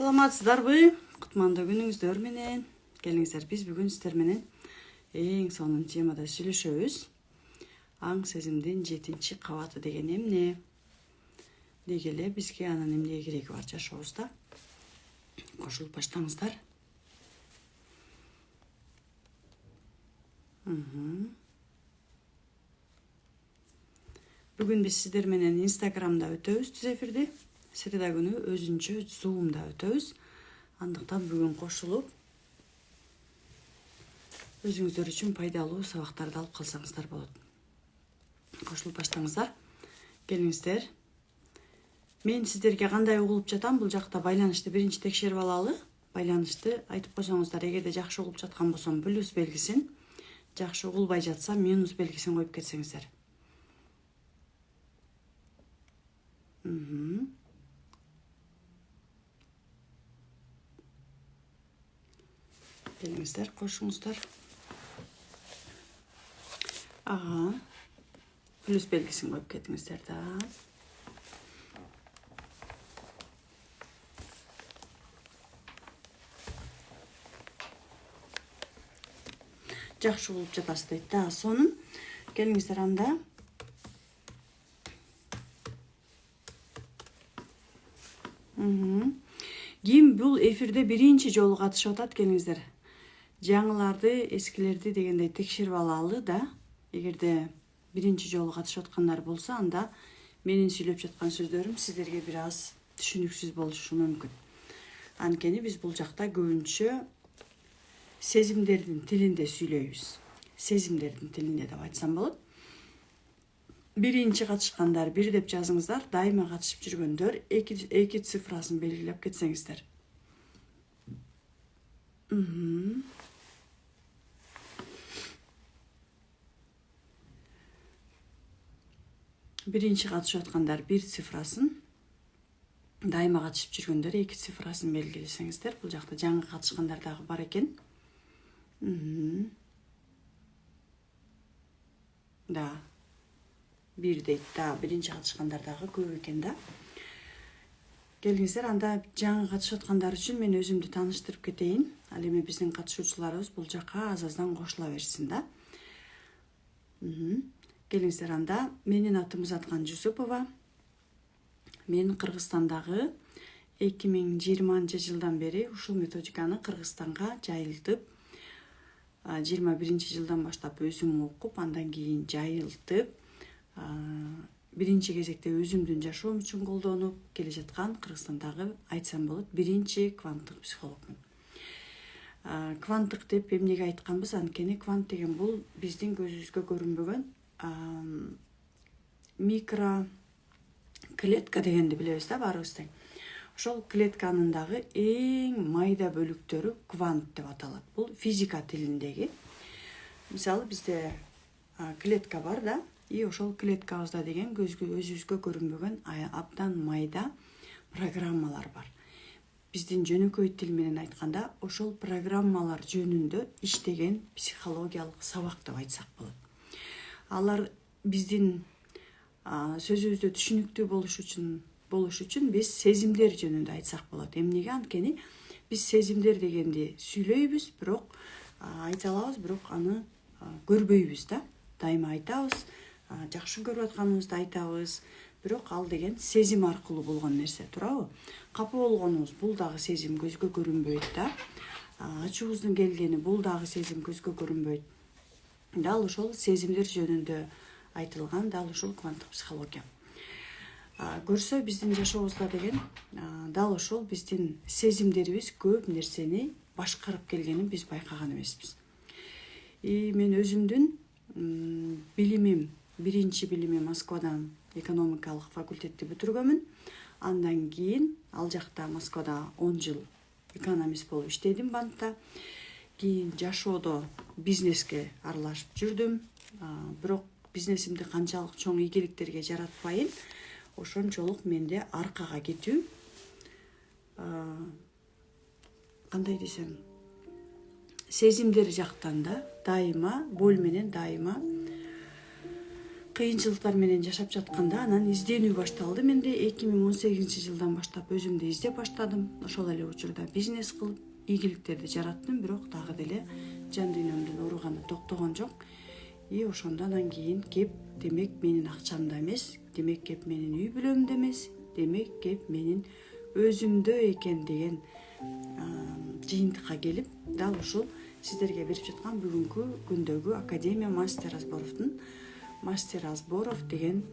Саламатсыздарбы? Кутмандуу күнүңүздөр менен. Келиңиздер, биз бүгүн сиздер менен эң сонун темада сүйлөшөбүз. Аң сезимдин 7 кабаты деген эмне? Деги эле бизге анын эмнеге кереги бар жашообузда? Кошулуп баштаңыздар. Бүгүн биз сиздер менен Инстаграмда өтөбүз түз эфирди. Среда күнү өзүнчө Zoom'да өтөбүз. Андыктан бүгүн кошулуп өзүңүздөр үчүн пайдалуу сабактарды алып калсаңыздар болот. Кошулуп баштаңыздар. Келиңиздер. Мен сиздерге кандай угулуп жатам? Бул жакта байланышты биринчи текшерип алалы. Байланышты айтып койсоңуздар, эгерде жакшы угулуп жаткан болсом плюс белгисин, жакшы угулбай жатса минус белгисин коюп кетсеңиздер. Келиңиздер, кошуңуздар. Ага. Плюс белгисин коюп кетиңиздер да. Жакшы угулуп жатасыз дейт да. Сонун. Келиңиздер анда. Ким бул эфирде биринчи жолу катышып атат, келиңиздер. Жаңыларды, эскилерди дегендей текшерип алалы да. Эгерде биринчи жолу катышып аткандар болсо, анда менин сүйлөп жаткан сөздөрүм сиздерге бир аз түшүнүксүз болушу мүмкүн. Анткени биз бул жакта көбүнчө сезимдердин тилинде сүйлөйбүз. Сезимдердин тилинде деп айтсам болот. Биринчи катышкандар 1 деп жазыңыздар. Дайыма катышып жүргөндөр 2 цифрасын белгилеп кетсеңиздер. Биринчи катышып аткандар 1 цифрасын, дайыма катышып жүргөндөр 2 цифрасын белгилесеңиздер. Бул жакта жаңы катышкандар дагы бар экен. Да. 1 дейт да, биринчи катышкандар дагы көп экен да. Келиңиздер, анда жаңы катышып аткандар үчүн мен өзүмдү тааныштырып кетейин. Ал эми биздин катышуучуларыбыз бул жакка аз-аздан кошула берсин да. Келиңиздер, анда менин атым Заткан Жусупова. Мен Кыргызстандагы 2020 жылдан бери ушул методиканы Кыргызстанга жайылтып, 21 жылдан баштап өзүм окуп, андан кийин жайылтып, биринчи кезекте өзүмдүн жашоом үчүн колдонуп келе жаткан Кыргызстандагы, айтсам болот, биринчи кванттык психологмун. Кванттык деп эмнеге айтканбыз? Анткени квант деген бул биздин көзүбүзгө көрүнбөгөн микро клетка дегенди билебиз да баарыбыз тең. Ошол клетканын дагы эң майда бөлүктөрү квант деп аталат. Бул физика тилиндеги. Мисалы бизде клетка бар да, и ошол клеткабызда деген өзүбүзгө көрүнбөгөн абдан майда программалар бар. Биздин жөнөкөй тил менен айтканда, ошол программалар жөнүндө иштеген психологиялык сабак деп айтсак болот. Алар биздин сөзүбүздө түшүнүктүү болуш үчүн биз сезимдер жөнүндө айтсак болот. Эмнеге? Анткени биз сезимдер дегенди сүйлөйбүз, бирок айта алабыз, бирок аны көрбөйбүз да. Дайыма айтабыз, жакшы көрүп атканыбызды айтабыз, бирок ал деген сезим аркылуу болгон нерсе, туурабы? Капа болгонубуз бул дагы сезим, көзгө көрүнбөйт да. Ачуубуздун келгени бул дагы сезим, көзгө көрүнбөйт. Дал ошол сезимдер жөнүндө айтылган, дал ошол кванттык психология. Көрсө биздин жашообузда деген дал ошол биздин сезимдерибиз көп нерсени башкарып келгенин биз байкаган эмеспиз. Мен өзүмдүн биринчи билимим Москвадан экономикалык факультетти бүтүргөнмүн. Андан кийин ал жакта Москвада 10 жыл экономист болуп иштедим банкта. Кийин жашоодо бизнеске аралашып жүрдүм. Бирок бизнесимди канчалык чоң ийгиликтерге жаратпайын, ошончолук менде аркага кетүү, кандай десем, сезимдер жактан да дайыма, боль менен дайыма кыйынчылыктар менен жашап жатканда анан изденүү башталды. Менде 2018-жылдан баштап өзүмдү издеп баштадым. Ошол эле учурда бизнес кылып ийгиликтерди жараттым, бирок дагы деле жан дүйнөмдүн ооруганы токтогон жок. И ошондон кийин кеп, демек менин акчамда эмес, демек кеп менин үй бүлөмдө эмес, демек кеп менин өзүмдө экен деген жыйынтыкка келип, дал ушул сиздерге берип жаткан бүгүнкү күндөгү Академия Мастер Разборовдун Мастер Разборов деген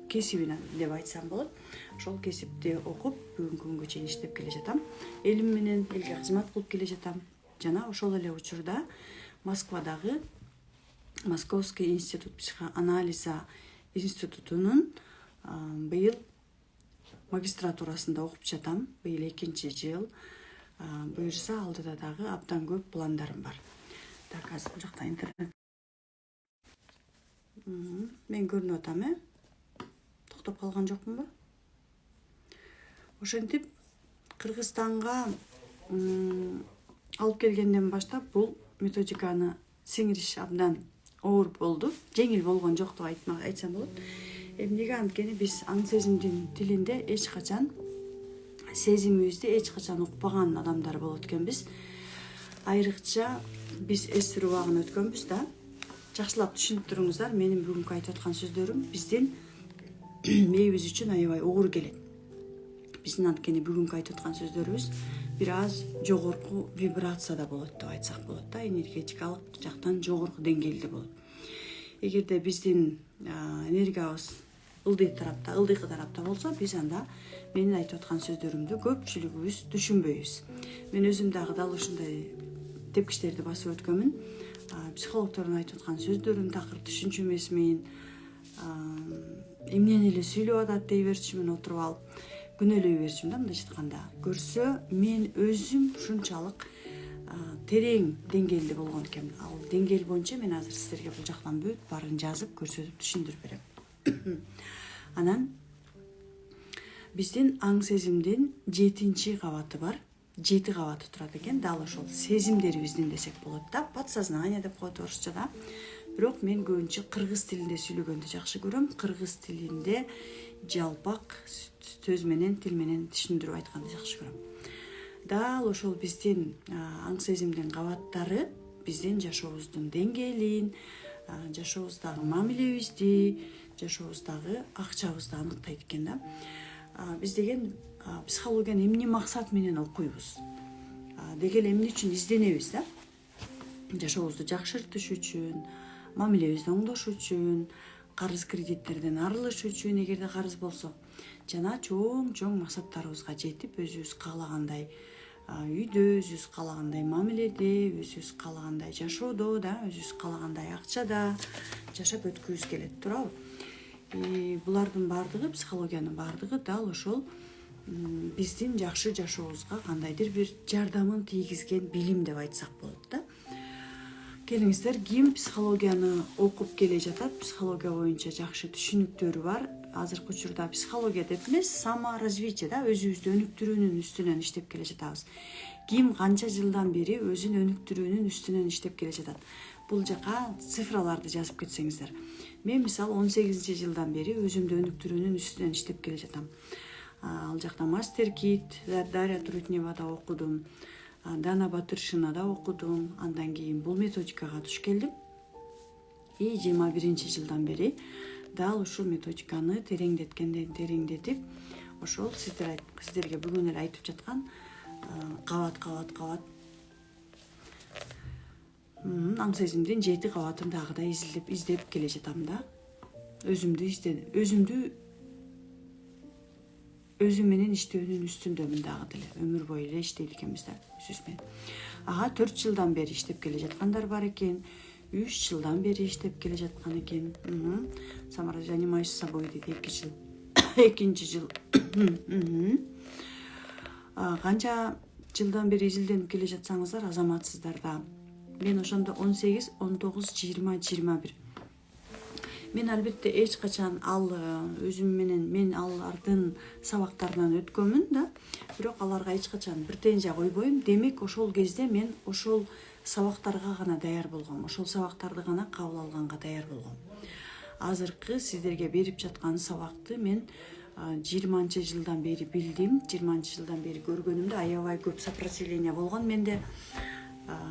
кесибин деп айтсам болот. Ошол кесипти окуп бүгүнкү күнгө чейин иштеп келе жатам. Элим менен элге кызмат кылып келе жатам. Жана ошол эле учурда Москвадагы Московский институт психоанализа институтунун быйыл магистратурасында окуп жатам. Быйыл 2-жыл. Буюрса алдыда дагы абдан көп пландарым бар. Так, азыр бул жакта интернет. Мен көрүнүп атам, токтоп калган жокмунбу? Ошентип Кыргызстанга алып келгенден баштап бул методиканы сиңириш абдан оор болду. Жеңил болгон жок деп айтсам болот. Эмнеге анткени биз аң сезимдин тилинде эч качан сезимибизди эч качан укпаган адамдар болот экенбиз. Айрыкча биз эстир убагын өткөнбүз да. Жакшылап түшүнүп туруңуздар, менин бүгүнкү айтып аткан сөздөрүм биздин мээбиз үчүн аябай оор келет. Биздин анткени бүгүнкү айтып аткан сөздөрүбүз бир аз жогорку вибрацияда болот деп айтсак болот да, энергетикалык жактан жогорку деңгээлде болот. Эгерде биздин энергиябыз ылдыйкы тарапта болсо, биз анда менин айтып аткан сөздөрүмдү көпчүлүгүбүз түшүнбөйбүз. Мен өзүм дагы дал ушундай тепкичтерди басып өткөнмүн. Психологдордун айтып аткан сөздөрүн такыр түшүнчүмөсмүн. Эмнени эле сүйлөп атат дей берчүмүн, отуруп алып күнөөлөй берчүмүн да, мындайча айтканда. Көрсө мен өзүм ушунчалык терең деңгээлде болгон экенмин. Ал деңгээл боюнча мен азыр сиздерге бул жактан бүт баарын жазып, көрсөтүп түшүндүрүп берем. Анан биздин аң сезимдин 7-кабаты бар. 7 кабаты турат экен. Дал ошол сезимдерибиздин десек болот да. Подсознание деп коет орусчада. Бирок мен көбүнчө кыргыз тилинде сүйлөгөндү жакшы көрөм. Кыргыз тилинде жалпак сөз менен, тил менен түшүндүрүп айтканды жакшы көрөм. Дал ошол биздин аң сезимдин кабаттары биздин жашообуздун деңгээлин, жашообуздагы мамилебизди, жашообуздагы акчабызды аныктайт экен да. Биз деген психологияны эмне максат менен окуйбуз? Деги эле эмне үчүн изденебиз да? Жашообузду жакшыртыш үчүн, мамилебизди оңдош үчүн, карыз кредиттерден арылыш үчүн, эгерде карыз болсо, жана чоң максаттарыбызга жетип, өзүбүз каалагандай үйдө, өзүбүз каалагандай мамиледе, өзүбүз каалагандай жашоодо да, өзүбүз каалагандай акчада жашап өткүбүз келет, туурабы? Булардын баардыгы, психологиянын баардыгы дал ошол биздин жакшы жашообузга кандайдыр бир жардамын тийгизген билим деп айтсак болот да. Келиңиздер, ким психологияны окуп келе жатат, психология боюнча жакшы түшүнүктөрү бар. Азыркы учурда психология деп эмес, саморазвитие да, өзүбүздү өнүктүрүүнүн үстүнөн иштеп келе жатабыз. Ким канча жылдан бери өзүн өнүктүрүүнүн үстүнөн иштеп келе жатат. Бул жака цифраларды жазып кетсеңиздер. Мен мисалы 18-жылдан бери өзүмдү өнүктүрүүнүн үстүнөн иштеп келе жатам. Ал жакта мастер кит, Дарья Трутневада окудум, Дана Батыршинада окудум, андан кийин бул методикага туш келдим. 21-жылдан бери дал ушул методиканы тереңдетип, ошол сиздерге бүгүн эле айтып жаткан кабат аң сезимдин 7 кабатын дагы да издеп келе жатам да. Өзүм менен иштөөнүн үстүндөмүн дагы деле. Өмүр бою эле иштейт экенбиз да өзүбүз менен. 4 жылдан бери иштеп келе жаткандар бар экен. 3 жылдан бери иштеп келе жаткан экен. Самара занимаюсь собой дейт 2 жыл. 2-жыл. Канча жылдан бери изилденип келе жатсаңыздар, азаматсыздар да. Мен ошондо 18, 19, 20, 21. Мен албетте эч качан ал өзүм менен мен алардын сабактарынан өткөнмүн да, бирок аларга эч качан претензия койбойм. Демек ошол кезде мен ошол сабактарга гана даяр болгом, ошол сабактарды гана кабыл алганга даяр болгом. Азыркы сиздерге берип жаткан сабакты мен 20 жылдан бери билдим, 20 жылдан бери көргөнүмдө аябай көп сопротивление болгон менде.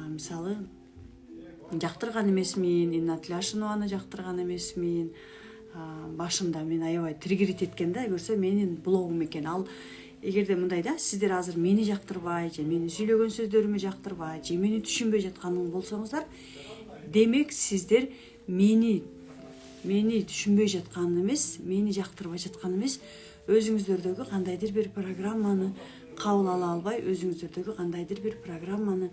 Мисалы жактырган эмесмин, Инна Тляшинованы жактырган эмесмин. Башында мен аябай триггерит эткен да, көрсө менин блогум экен. Ал эгерде мындай да, сиздер азыр мени жактырбай, же менин сүйлөгөн сөздөрүмдү жактырбай, же мени түшүнбөй жатканын болсоңуздар, демек сиздер мени түшүнбөй жаткан эмес, мени жактырбай жаткан эмес, өзүңүздөрдөгү кандайдыр бир программаны кабыл ала албай, өзүңүздөрдөгү кандайдыр бир программаны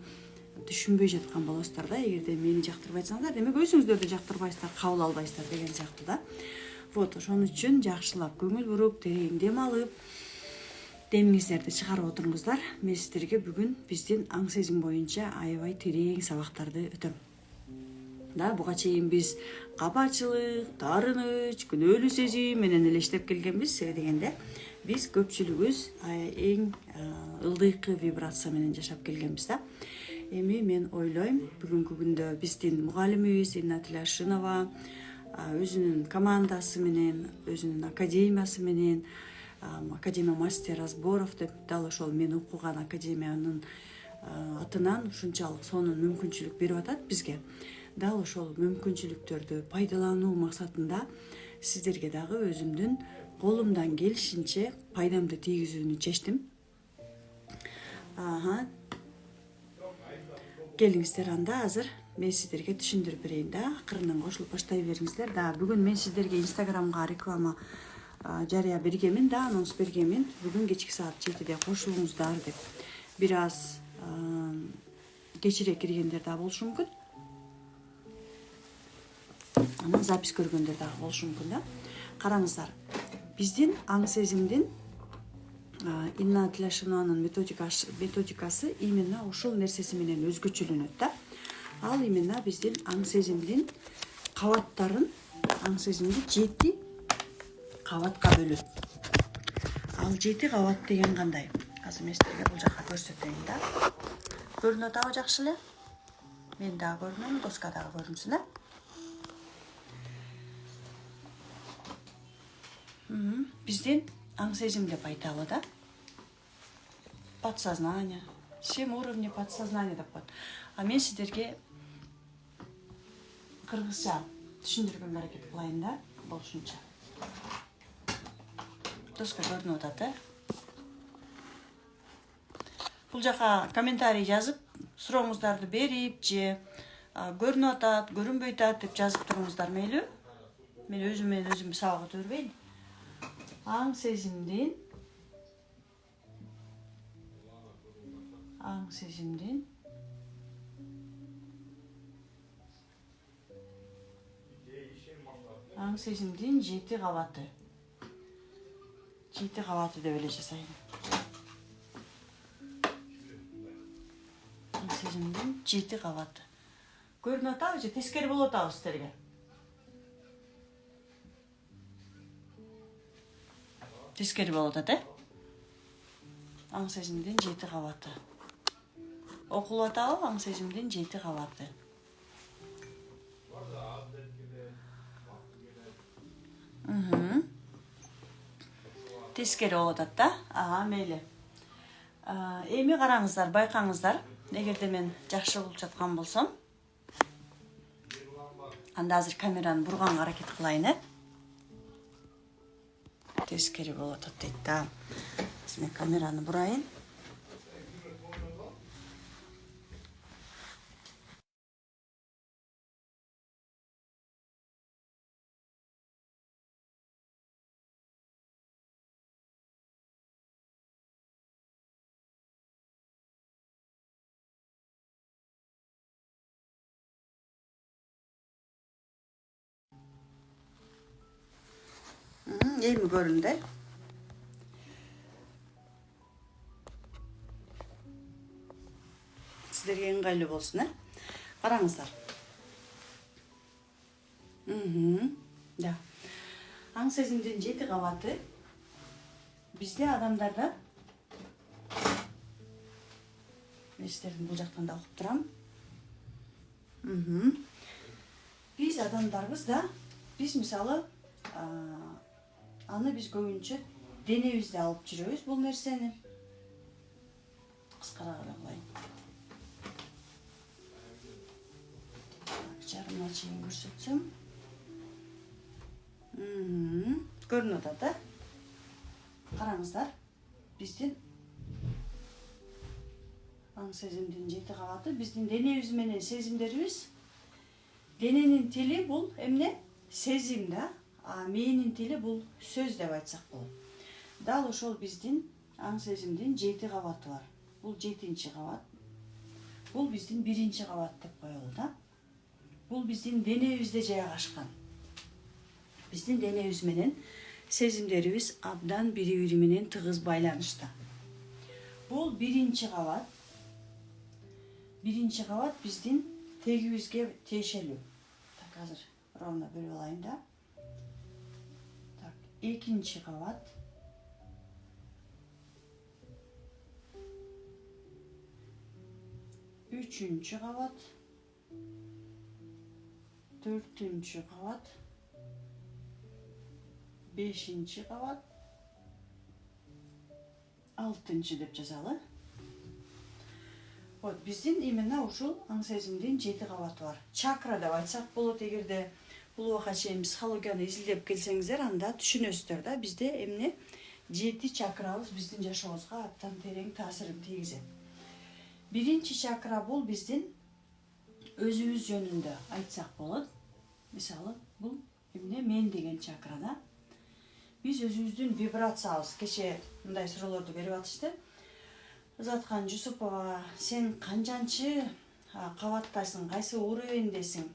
түшүнбөй жаткан болосуздар да. Эгерде мени жактырбай жатсаңыздар, демек өзүңүздөрдү жактырбайсыздар, кабыл албайсыздар деген сыяктуу да. Вот, ошон үчүн жакшылап көңүл буруп, терең дем алып, демиңиздерди чыгарып отуруңуздар. Мен сиздерге бүгүн биздин аң сезим боюнча аябай терең сабактарды өтөм. Да, буга чейин биз капачылык, дарыныч, күнөөлүү сезим менен эле иштеп келгенбиз дегенде, биз көпчүлүгүбүз эң ылдыйкы вибрация менен жашап келгенбиз да. Эми мен ойлойм, бүгүнкү күндө биздин мугалимибиз Инна Тляшинова өзүнүн командасы менен, өзүнүн академиясы менен, Академия мастер разборов деп, дал ошол мен окуган академиянын атынан ушунчалык сонун мүмкүнчүлүк берип атат бизге. Дал ошол мүмкүнчүлүктөрдү пайдалануу максатында сиздерге дагы өзүмдүн колумдан келишинче пайдамды тийгизүүнү чечтим. Келиңиздер, анда азыр мен сиздерге түшүндүрүп берейин да, акырынан кошулуп баштай бериңиздер да. Бүгүн мен сиздерге Инстаграмга реклама жарыя бергемин да, анонс бергемин. Бүгүн кечки саат 7-де кошулуңуздар деп. Бир аз кечирээк киргендер да болушу мүмкүн. Анан запись көргөндөр дагы болушу мүмкүн да. Караңыздар, биздин аң сезимдин Инна Тляшинованын методикасы именно ушул нерсеси менен өзгөчөлөнөт да. Ал именно биздин аң сезимдин кабаттарын, аң сезимди 7 кабатка бөлөт. Ал 7 кабат деген кандай? Азыр мен сиздерге бул жака көрсөтөйүн да. Көрүнөт абы жакшы эле? Мен дагы көрүнөм, доска дагы көрүнсүн да. Биздин аң сезим деп айталы да. Подсознание, 7 уровней подсознания деп коет. А мен сиздерге кыргызча түшүндүргөнгө аракет кылайын да, болушунча. Доска көрүнүп атат, Бул жака комментарий жазып, сурооңуздарды берип, же көрүнүп атат, көрүнбөй атат деп жазып туруңуздар мейлүү? Мен өзүм сабак өтө бербейин. Аң сезимдин Аң сезимдин 7 кабаты. 7 кабаты деп эле жасайын. Аң сезимдин 7 кабаты. Көрүнүп атабы же тескери болуп атабы сиздерге? Тескери болуп атат, Аң сезимдин 7 кабаты. Окулуп атабы аң сезимдин 7 кабаты. Тескери болуп атат да? Мейли. Эми караңыздар, байкаңыздар. Эгерде мен жакшы болуп жаткан болсом, анда азыр камераны бурганга аракет кылайын, Тескери болуп атат дейт да. Мен камераны бурайын. Эми көрүндү. Сиздерге ыңгайлуу болсун, Караңыздар. Да. Аң сезимдин 7 кабаты бизде адамдарда, мен сиздердин бул жактан да окуп турам. Биз адамдарбыз да, биз мисалы аны биз көбүнчө денебизде алып жүрөбүз бул нерсени. Кыскараак эле кылайын. Жарымына чейин көрсөтсөм. Көрүнүп атат да? Караңыздар. Биздин аң сезимдин 7 кабаты, биздин денебиз менен сезимдерибиз. Дененин тили бул эмне? Сезим да. Мээнин тили бул сөз деп айтсак болот. Дал ошол биздин аң сезимдин 7 кабаты бар. Бул 7-чи кабат. Бул биздин 1-чи кабат деп коелу да. Бул биздин денебизде жайгашкан. Биздин денебиз менен сезимдерибиз абдан бири-бири менен тыгыз байланышта. Бул 1-чи кабат. 1-чи кабат биздин тегибизге тиешелүү. Так, азыр ровно бөлүп алайын да. Так, 2-чи кабат. 3-чү кабат. 4-чү кабат. 5-чи кабат. 6-чы деп жазалы. Вот, биздин именно ушул аң сезимдин 7 кабаты бар. Чакра деп айтсак болот, эгерде бул убакка чейин психологияны изилдеп келсеңиздер, анда түшүнөсүздөр да, бизде эмне 7 чакрабыз биздин жашообузга абдан терең таасирин тийгизет. 1-чи чакра бул биздин өзүбүз жөнүндө айтсак болот. Мисалы, бул эмне? Мен деген чакра да. Биз өзүбүздүн вибрациябыз, кеше мындай суроолорду берип атышты. Заткан Жусупова, сен канчанчы кабаттасың, кайсы уровендесиң?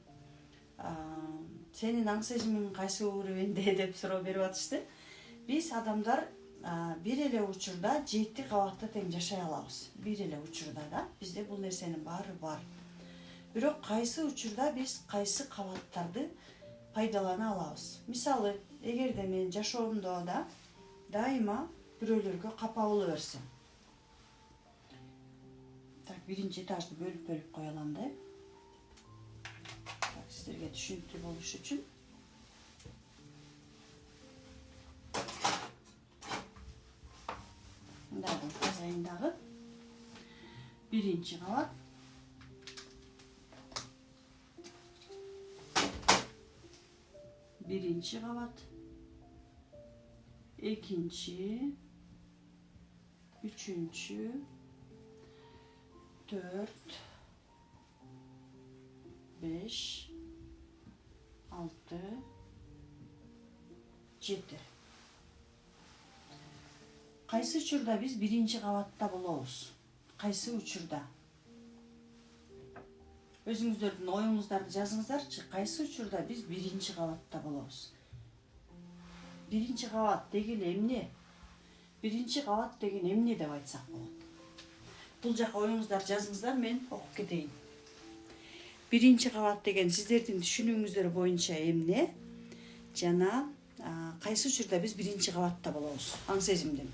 Сенин аң сезимиң кайсы уровенде деп суроо берип атышты. Биз адамдар бир эле учурда 7 кабатта тең жашай алабыз. Бир эле учурда да, бизде бул нерсенин баары бар. Бирок кайсы учурда биз кайсы кабаттарды пайдалана алабыз. Мисалы, эгерде мен жашоомдо да дайыма бирөөлөргө капа боло берсем. Так, 1-чи этажды бөлүп кое алам да. Так, сиздерге түшүнүктүү болуш үчүн. Мындай жазайын дагы. 1-чи кабат. 1-чи кабат. 2-чи. 3-чү. 4, 5, 6, 7. Кайсы учурда биз 1-чи кабатта болобуз? Кайсы учурда? Өзүңүздөрдүн оюңуздарды жазыңыздарчы. Кайсы учурда биз 1-чи кабатта болобуз? 1-чи кабат деген эмне? 1-чи кабат деген эмне деп айтсак болот? Бул жака оюңуздарды жазыңыздар, мен окуп кетейин. 1-чи кабат деген сиздердин түшүнүүңүздөр боюнча эмне? Жана кайсы учурда биз 1-чи кабатта болобуз? Аң сезимдин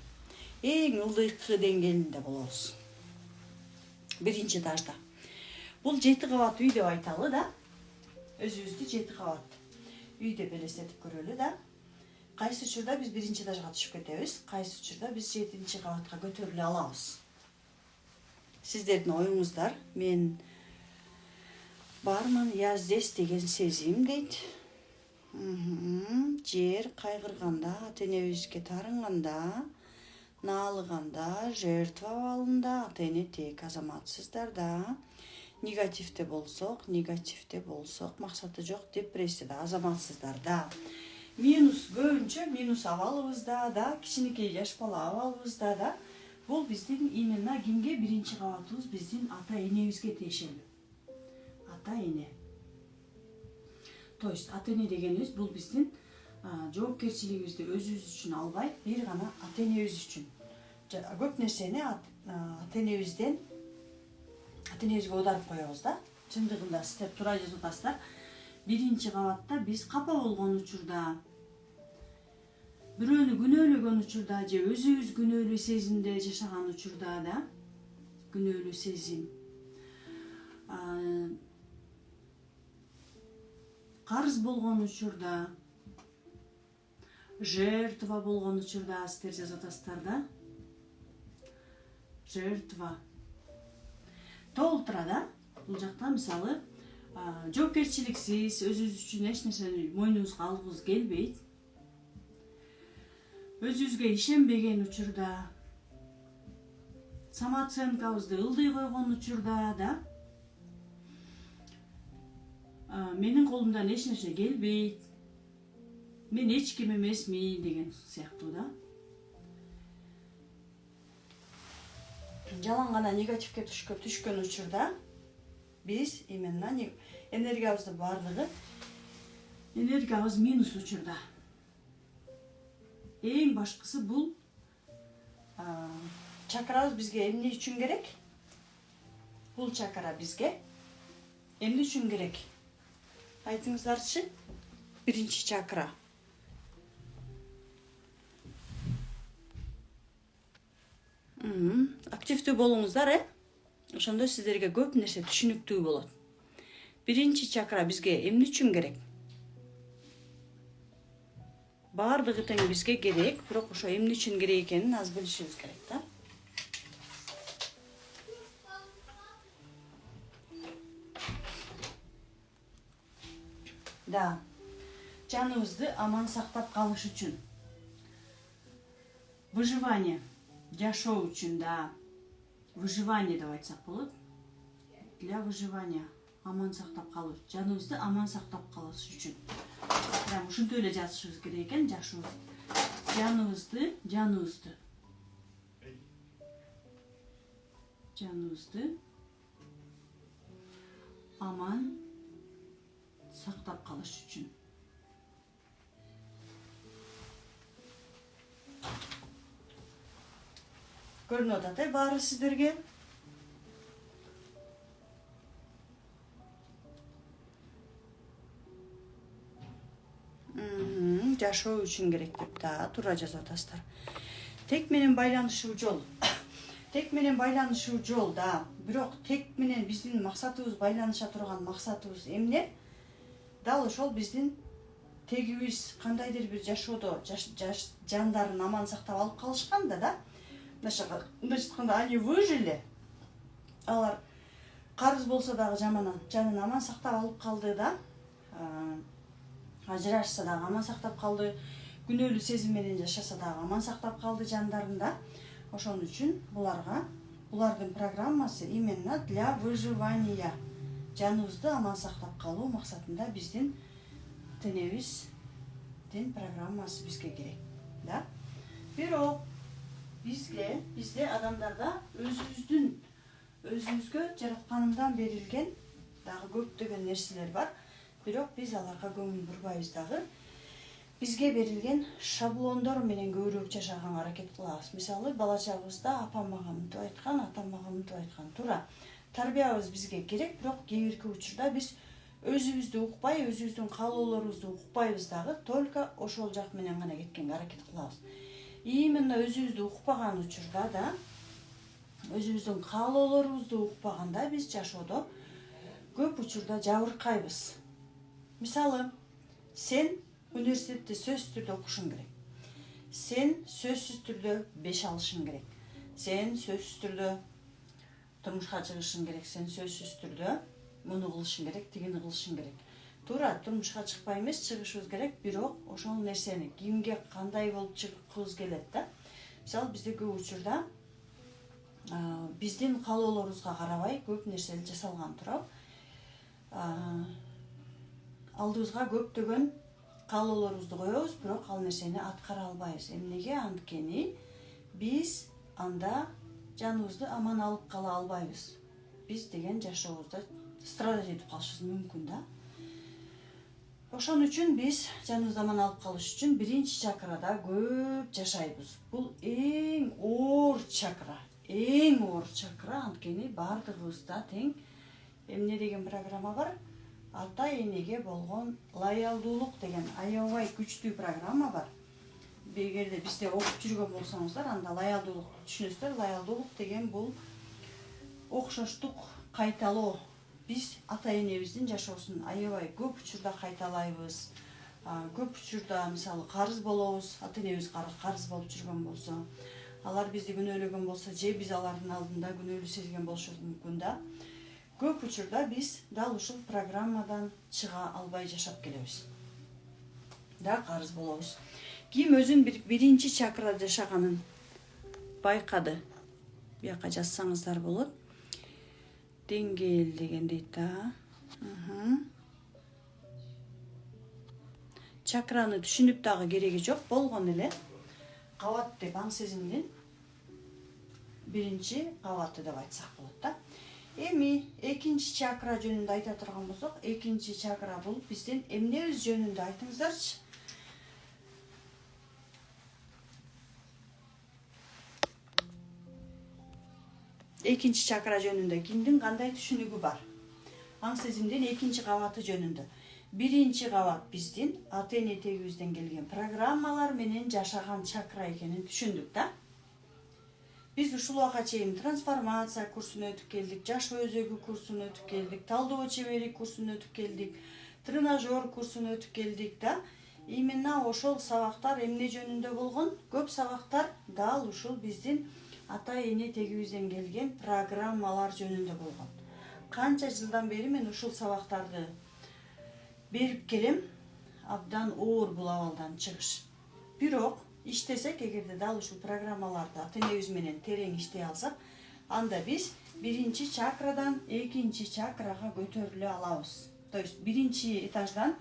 эң ылдыйкы деңгээлинде болобуз. 1-чи этажда. Бул 7 кабат үй деп айталы да. Өзүбүздү 7 кабат үй деп элестетип көрөлү да. Кайсы учурда биз 1-чи этажга түшүп кетебиз? Кайсы учурда биз 7-чи кабатка көтөрүлө алабыз? Сиздердин оюңуздар, мен бармын, я здесь деген сезим дейт. Жер кайгырганда, ата-энебизге тарынганда, наалыганда, жертва абалында, ата-эне тек азаматсыздарда, негативде болсок, максаты жок, депрессияда, азаматсыздарда. Минус көбүнчө минус абалыбызда да, кичинекей жаш бала абалыбызда да. Бул биздин именно кимге 1-чи кабатыбыз биздин ата-энебизге тиешелүү. Ата-эне. То есть ата-эне дегенибиз бул биздин жоопкерчилигибизди өзүбүз үчүн албай, бир гана ата-энебиз үчүн. Көп нерсени ата-энебизге оодарып коебуз да. Чындыгында сиздер туура жазып атасыздар. 1-чи кабатта биз капа болгон учурда, бирөөнү күнөөлөгөн учурда же өзүбүз күнөөлүү сезимде жашаган учурда да, күнөөлүү сезим. карыз болгон учурда, жертва болгон учурда сиздер жазып атасыздар да. Жертва. Толтура да. Бул жакта мисалы жоопкерчиликсиз өзүбүз үчүн эч нерсени мойнубузга алгыбыз келбейт. Өзүбүзгө ишенбеген учурда, самооценкабызды ылдый койгон учурда да, менин колумдан эч нерсе келбейт, мен эч ким эмесмин деген сыяктуу да. Жалаң гана негативге түшкөн учурда биз именно энергиябызды бардыгы энергиябыз минус учурда. Эң башкысы бул чакрабыз бизге эмне үчүн керек? Бул чакра бизге эмне үчүн керек? Айтыңыздарчы. Биринчи чакра. Активдүү болуңуздар, ошондо сиздерге көп нерсе түшүнүктүү болот. Биринчи чакра бизге эмне үчүн керек? Бардыгы тең бизге керек, бирок ошо эмне үчүн керек экенин аз билишибиз керек да. Да. Жаныбызды аман сактап калыш үчүн. Выживание. Жашоо үчүн да. Выживание деп айтсак болот. Для выживания. Аман сактап калуу. Жаныбызды аман сактап калыш үчүн. Прям ушинтип эле жазышыбыз керек экен, жашообуз. Жаныбызды аман сактап калыш үчүн. Көрүнүп атат, баары сиздерге. Жашоо үчүн керек деп да туура жазып атасыздар. Тек менен байланышуу жол. Тек менен байланышуу жол да. Бирок тек менен биздин максатыбыз, байланыша турган максатыбыз эмне? Дал ошол биздин тегибиз кандайдыр бир жашоодо жандарын аман сактап алып калышканда да. Мындайча айтканда, они выжили. Алар карыз болсо дагы жанын аман сактап алып калды да. Ажырашса дагы аман сактап калды. Күнөөлүү сезим менен жашаса дагы аман сактап калды жандарында. Ошон үчүн булардын программасы именно для выживания. Жаныбызды аман сактап калуу максатында биздин тенебиздин программасы бизге керек, да? Бирок бизде адамдарда өзүбүзгө жаратканымдан берилген дагы көптөгөн нерселер бар. Бирок биз аларга көңүл бурбайбыз дагы. Бизге берилген шаблондор менен көбүрөөк жашаганга аракет кылабыз. Мисалы, бала чагыбызда апам мага мынтип айткан, атам мага мынтип айткан. Туура. Тарбиябыз бизге керек, бирок кээ бирки учурда биз өзүбүздү укпай, өзүбүздүн каалоолорубузду укпайбыз дагы, только ошол жак менен гана кеткенге аракет кылабыз. Именно өзүбүздү укпаган учурда да, өзүбүздүн каалоолорубузду укпаганда биз жашоодо көп учурда жабыркайбыз. Мисалы, сен университетте сөзсүз түрдө окушуң керек. Сен сөзсүз түрдө 5 алышың керек. Сен сөзсүз түрдө турмушка чыгышың керек. Сен сөзсүз түрдө муну кылышың керек, тигини кылышың керек. Туура, турмушка чыкпай эмес, чыгышыбыз керек, бирок ошол нерсени кимге кандай болуп чыгкыбыз келет да. Мисалы, бизде көп учурда биздин каалоолорубузга карабай көп нерселер жасалган турат. Алдыбызга көптөгөн каалоолорубузду коебуз, бирок ал нерсени аткара албайбыз. Эмнеге? Анткени биз анда жаныбызды аман алып кала албайбыз. Биз деген жашообузда страдать этип калышыбыз мүмкүн да. Ошон үчүн биз жаныбызды аман алып калыш үчүн биринчи чакрада көп жашайбыз. Бул эң оор чакра. Эң оор чакра, анткени бардыгыбызда тең эмне деген программа бар? Ата энеге болгон лоялдуулук деген аябай күчтүү программа бар. Эгерде бизде окуп жүргөн болсоңуздар, анда лоялдуулукту түшүнөсүздөр. Лоялдуулук деген бул окшоштук кайталоо биз ата энебиздин жашоосун аябай көп учурда кайталайбыз. Көп учурда мисалы карыз болобуз, ата энебиз карыз болуп жүргөн болсо, алар бизди күнөөлөгөн болсо же биз алардын алдында күнөөлүү сезген болушубуз мүмкүн да. Көп учурда биз дал ушул программадан чыга албай жашап келебиз. Да карыз болобуз. Ким өзүн биринчи чакрада жашаганын байкады. Бияка жазсаңыздар болот. Деңгээл деген дейт да. Чакраны түшүнүп дагы кереги жок, болгон эле. Кабат деп аң сезимдин биринчи кабаты деп айтсак болот да. Эми экинчи чакра жөнүндө айта турган болсок, экинчи чакра бул биздин эмнебиз жөнүндө айтыңыздарчы. Экинчи чакра жөнүндө кимдин кандай түшүнүгү бар? Аң сезимдин экинчи кабаты жөнүндө. Биринчи кабат биздин ата эне тегибизден келген программалар менен жашаган чакра экенин түшүндүк да. Биз ушул убакка чейин трансформация курсун өтүп келдик, жаш өзөгү курсун өтүп келдик, талдоо чебери курсун өтүп келдик, тренажер курсун өтүп келдик да. Именно ошол сабактар эмне жөнүндө болгон? Көп сабактар дал ушул биздин ата эне тегибизден келген программалар жөнүндө болгон. Канча жылдан бери мен ушул сабактарды берип келем, абдан оор бул абалдан чыгыш. Бирок иштесек, эгерде дал ушул программаларды ата энебиз менен терең иштей алсак, анда биз биринчи чакрадан экинчи чакрага көтөрүлө алабыз. То есть биринчи этаждан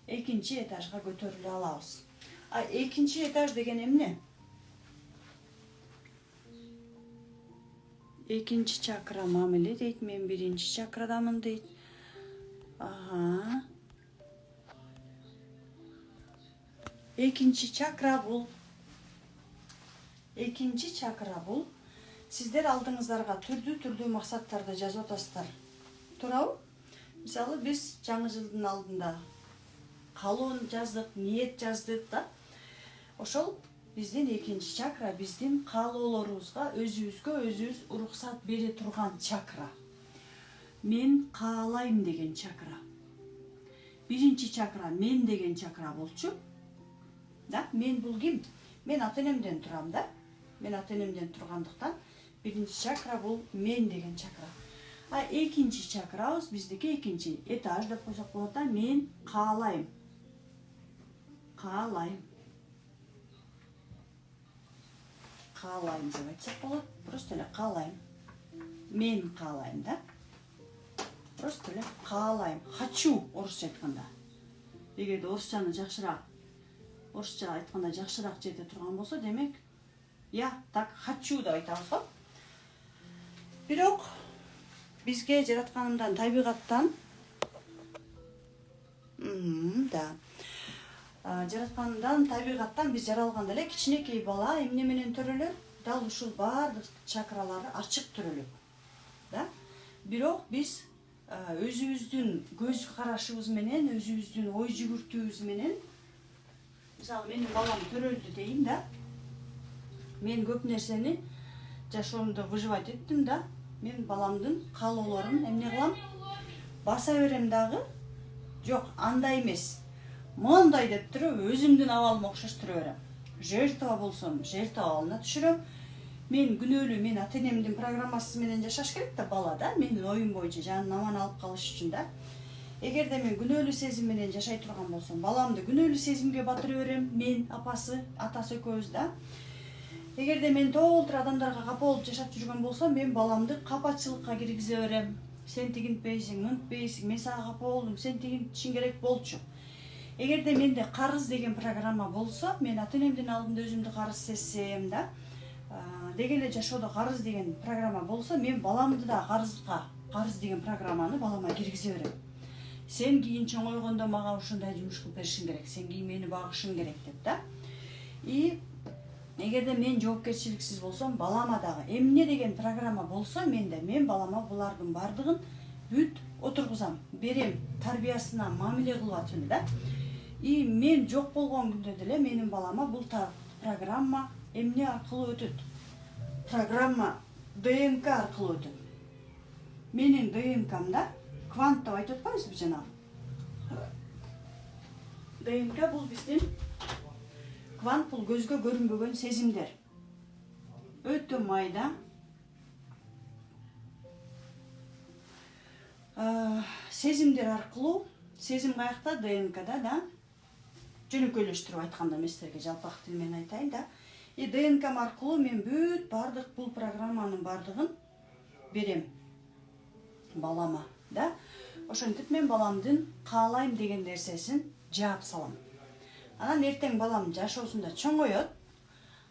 экинчи этажга көтөрүлө алабыз. А экинчи этаж деген эмне? Экинчи чакра мамиле дейт, мен биринчи чакрадамын дейт. Экинчи чакра бул сиздер алдыңыздарга түрдүү максаттарды жазып атасыздар. Туурабы? Мисалы биз жаңы жылдын алдында каалоо жаздык, ниет жаздык да. Ошол биздин экинчи чакра биздин каалоолорубузга өзүбүз уруксат бере турган чакра. Мен каалайм деген чакра. Биринчи чакра мен деген чакра болчу. Да, мен бул ким? Мен ата энемден турам да. Мен ата энемден тургандыктан биринчи чакра бул мен деген чакра. А экинчи чакрабыз биздики экинчи этаж деп койсок болот да. Мен каалайм. Каалайм деп айтсак болот. Просто эле каалайм. Мен каалайм да. Просто эле каалайм. Хочу орусча айтканда. Эгерде орусчаны орусча айтканда жакшыраак жете турган болсо, демек я так хочу деп айтабыз го. Бирок бизге жаратканымдан, табигаттан табигаттан биз жаралганда эле кичинекей бала эмне менен төрөлөт? Дал ушул баардык чакралары ачык төрөлөт. Да? Бирок биз өзүбүздүн көз карашыбыз менен, өзүбүздүн ой жүгүртүүбүз менен, мисалы менин балам төрөлдү дейин да. Мен көп нерсени жашоомдо выживать эттим да. Мен баламдын каалоолорун эмне кылам? Баса берем дагы. Жок, андай эмес. Мондай деп туруп өзүмдүн абалыма окшоштура берем. Жертва болсом, жертва абалына түшүрөм. Мен күнөөлүү, мен ата энемдин программасы менен жашаш керек да бала да. Менин оюм боюнча жанын аман алып калыш үчүн да. Эгерде мен күнөөлүү сезим менен жашай турган болсом, баламды күнөөлүү сезимге батыра берем. Мен, атасы экөөбүз да. Эгерде мен толтур адамдарга капа болуп жашап жүргөн болсом, мен баламды капачылыкка киргизе берем. Сен тигинтпейсиң, мынтпейсиң, мен сага капа болдум, сен тигинтишиң керек болчу. Эгерде менде карыз деген программа болсо, мен ата энемдин алдында өзүмдү карыз сезсем да, деги эле жашоодо карыз деген программа болсо, мен баламды да карыз деген программаны балама киргизе берем. Сен кийин чоңойгондо мага ушундай жумуш кылып беришиң керек, сен кийин мени багышың керек деп да. И эгерде мен жоопкерчиликсиз болсом, балама дагы эмне деген программа болсо, мен балама булардын бардыгын бүт отургузам, берем, тарбиясына мамиле кылып атам да. И мен жок болгон күндө деле менин балама бул программа эмне аркылуу өтөт? Программа ДНК аркылуу өтөт. Менин ДНКмда квант деп айтып атпайбызбы жанагы. ДНК бул биздин квант, бул көзгө көрүнбөгөн сезимдер. Өтө майда. Сезимдер аркылуу, сезим каякта ДНКда да, жөнөкөйлөштүрүп айтканда мен силерге жалпак тил менен айтайын да. ДНК аркылуу мен бүт бардык бул программанын бардыгын берем балама да. Ошентип мен баламдын каалайм деген нерсесин жаап салам. Анан эртең балам жашоосунда чоңойот,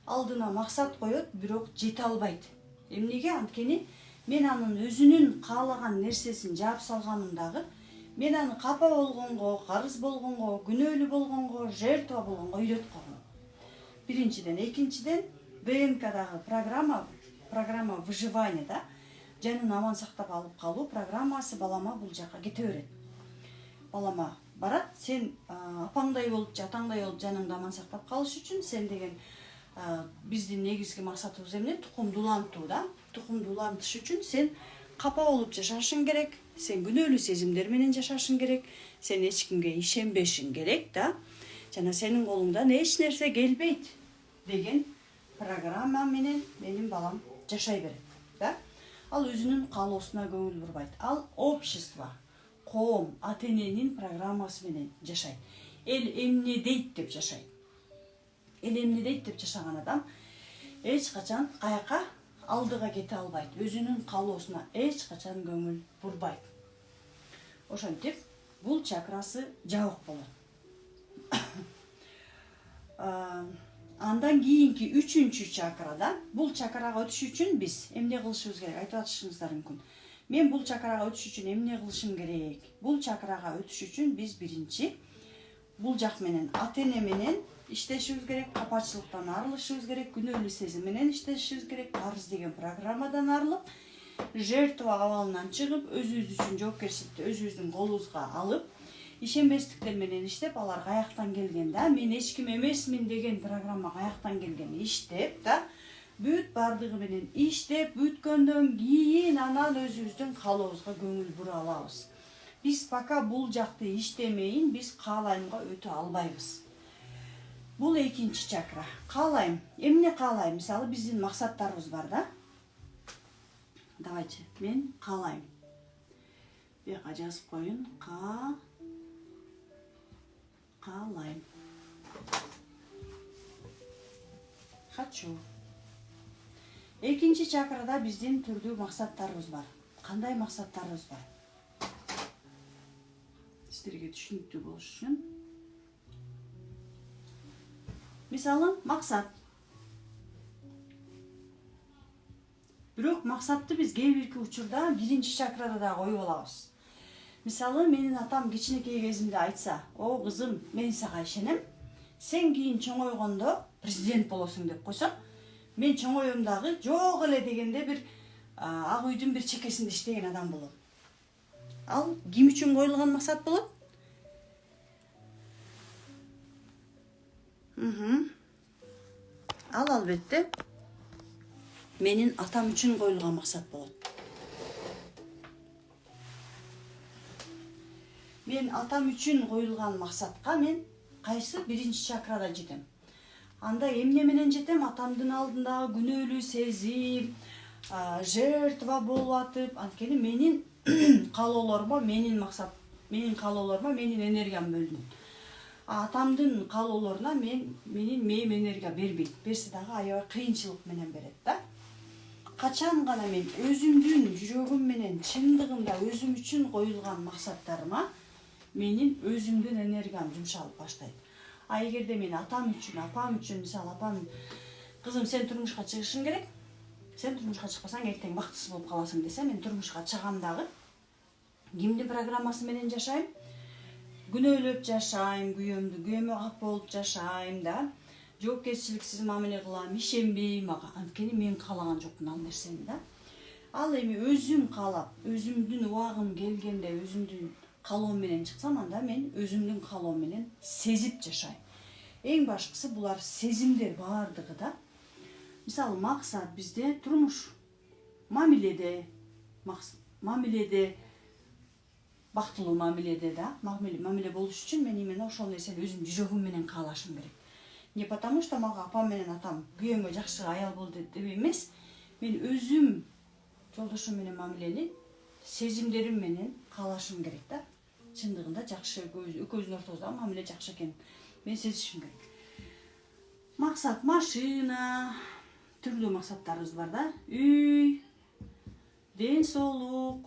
алдына максат коет, бирок жете албайт. Эмнеге? Анткени мен анын өзүнүн каалаган нерсесин жаап салганмын дагы, мен аны капа болгонго, карыз болгонго, күнөөлүү болгонго, жертва болгонго үйрөтүп койгом. Биринчиден, экинчиден ДНКдагы программа выживания да, жанын аман сактап алып калуу программасы балама бул жака кете берет. Балама барат, сен апаңдай болуп, атаңдай болуп жаныңды аман сактап калыш үчүн сен деген биздин негизги максатыбыз эмне? Тукумду улантуу да. Тукумду улантыш үчүн сен капа болуп жашашың керек, сен күнөөлүү сезимдер менен жашашың керек, сен эч кимге ишенбешиң керек да. Жана сенин колуңдан эч нерсе келбейт деген программа менен менин балам жашай берет да. Ал өзүнүн каалоосуна көңүл бурбайт. Ал общество, коом, ата-эненин программасы менен жашайт. Эл эмне дейт деп жашайт. Эл эмне дейт деп жашаган адам эч качан каяка алдыга кете албайт. Өзүнүн каалоосуна эч качан көңүл бурбайт. Ошентип бул чакрасы жабык болот. Андан кийинки 3-чү чакрада, бул чакрага өтүш үчүн биз эмне кылышыбыз керек? Айтып атышыңыздар мүмкүн. Мен бул чакрага өтүш үчүн эмне кылышым керек? Бул чакрага өтүш үчүн биз биринчи бул жак менен ата-эне менен иштешибиз керек, капачылыктан арылышыбыз керек, күнөөлүү сезим менен иштешибиз керек, карыз деген программадан арылып, жертва абалынан чыгып, өзүбүз үчүн жоопкерчиликти өзүбүздүн колубузга алып, ишенбестиктер менен иштеп, алар каяктан келген да, мен эч ким эмесмин деген программа каяктан келген иштеп да, бүт бардыгы менен иштеп, бүткөндөн кийин анан өзүбүздүн каалообузга көңүл бура алабыз. Биз пока бул жакты иштемейин, биз каалаймга өтө албайбыз. Бул экинчи чакра. Каалайм. Эмне каалайм? Мисалы, биздин максаттарыбыз бар да. Давайте, мен каалайм. Бияка жазып коюн. Каалайм. Хочу. Экинчи чакрада биздин түрдүү максаттарыбыз бар. Кандай максаттарыбыз бар? Силерге түшүнүктүү болуш үчүн. Мисалы, максат. Бирок максатты биз кээ бирки учурда биринчи чакрада да коюп алабыз. Мисалы, менин атам кичинекей кезимде айтса: "О, кызым, мен сага ишенем. Сен кийин чоңойгондо президент болосуң" деп койсо, мен чоңоем дагы жок эле дегенде бир ак үйдүн бир чекесинде иштеген адам болом. Ал ким үчүн коюлган максат болот? Ал албетте менин атам үчүн коюлган максат болот. Мен атам үчүн коюлган максатка мен кайсы биринчи чакрада жетем. Анда эмне менен жетем? Атамдын алдындагы күнөөлүү сезим, жертва болуп атып, анткени менин каалоолорума, менин каалоолорума менин энергиям бөлүнөт. Атамдын каалоолоруна менин мээм энергия бербейт. Берсе дагы аябай кыйынчылык менен берет да. Качан гана мен өзүмдүн жүрөгүм менен чындыгында өзүм үчүн коюлган максаттарыма менин өзүмдүн энергиям жумшалып баштайт. Эгерде мен атам үчүн, апам үчүн, мисалы, апам: "Кызым, сен турмушка чыгышың керек. Сен турмушка чыкпасаң эртең бактысыз болуп каласың" десе, мен турмушка чыгам дагы кимдин программасы менен жашайм? Күнөөлөп жашайм, күйөөмө кап болуп жашайм да. Жоопкерчиликсиз мамиле кылам, ишенбейм ага. Анткени мен каалаган жокмун ал нерсени да. Ал эми өзүм каалап, өзүмдүн убагым келгенде өзүмдүн каалоом менен чыксам, анда мен өзүмдүн каалоом менен сезип жашайм. Эң башкысы булар сезимдер бардыгы да. Мисалы, максат бизде турмуш, мамиледе бактылуу мамиледе да, мамиле болуш үчүн мен именно ошол нерсени өзүм жүрөгүм менен каалашым керек. Не потому что мага апам менен атам күйөөмө жакшы аял бол деп эмес, мен өзүм жолдошум менен мамилени сезимдерим менен каалашым керек да. Чындыгында жакшы экөөбүздүн ортобуздагы мамиле жакшы экен мен сезишим керек. Максат машина, түрлүү максаттарыбыз бар да. Үй, ден соолук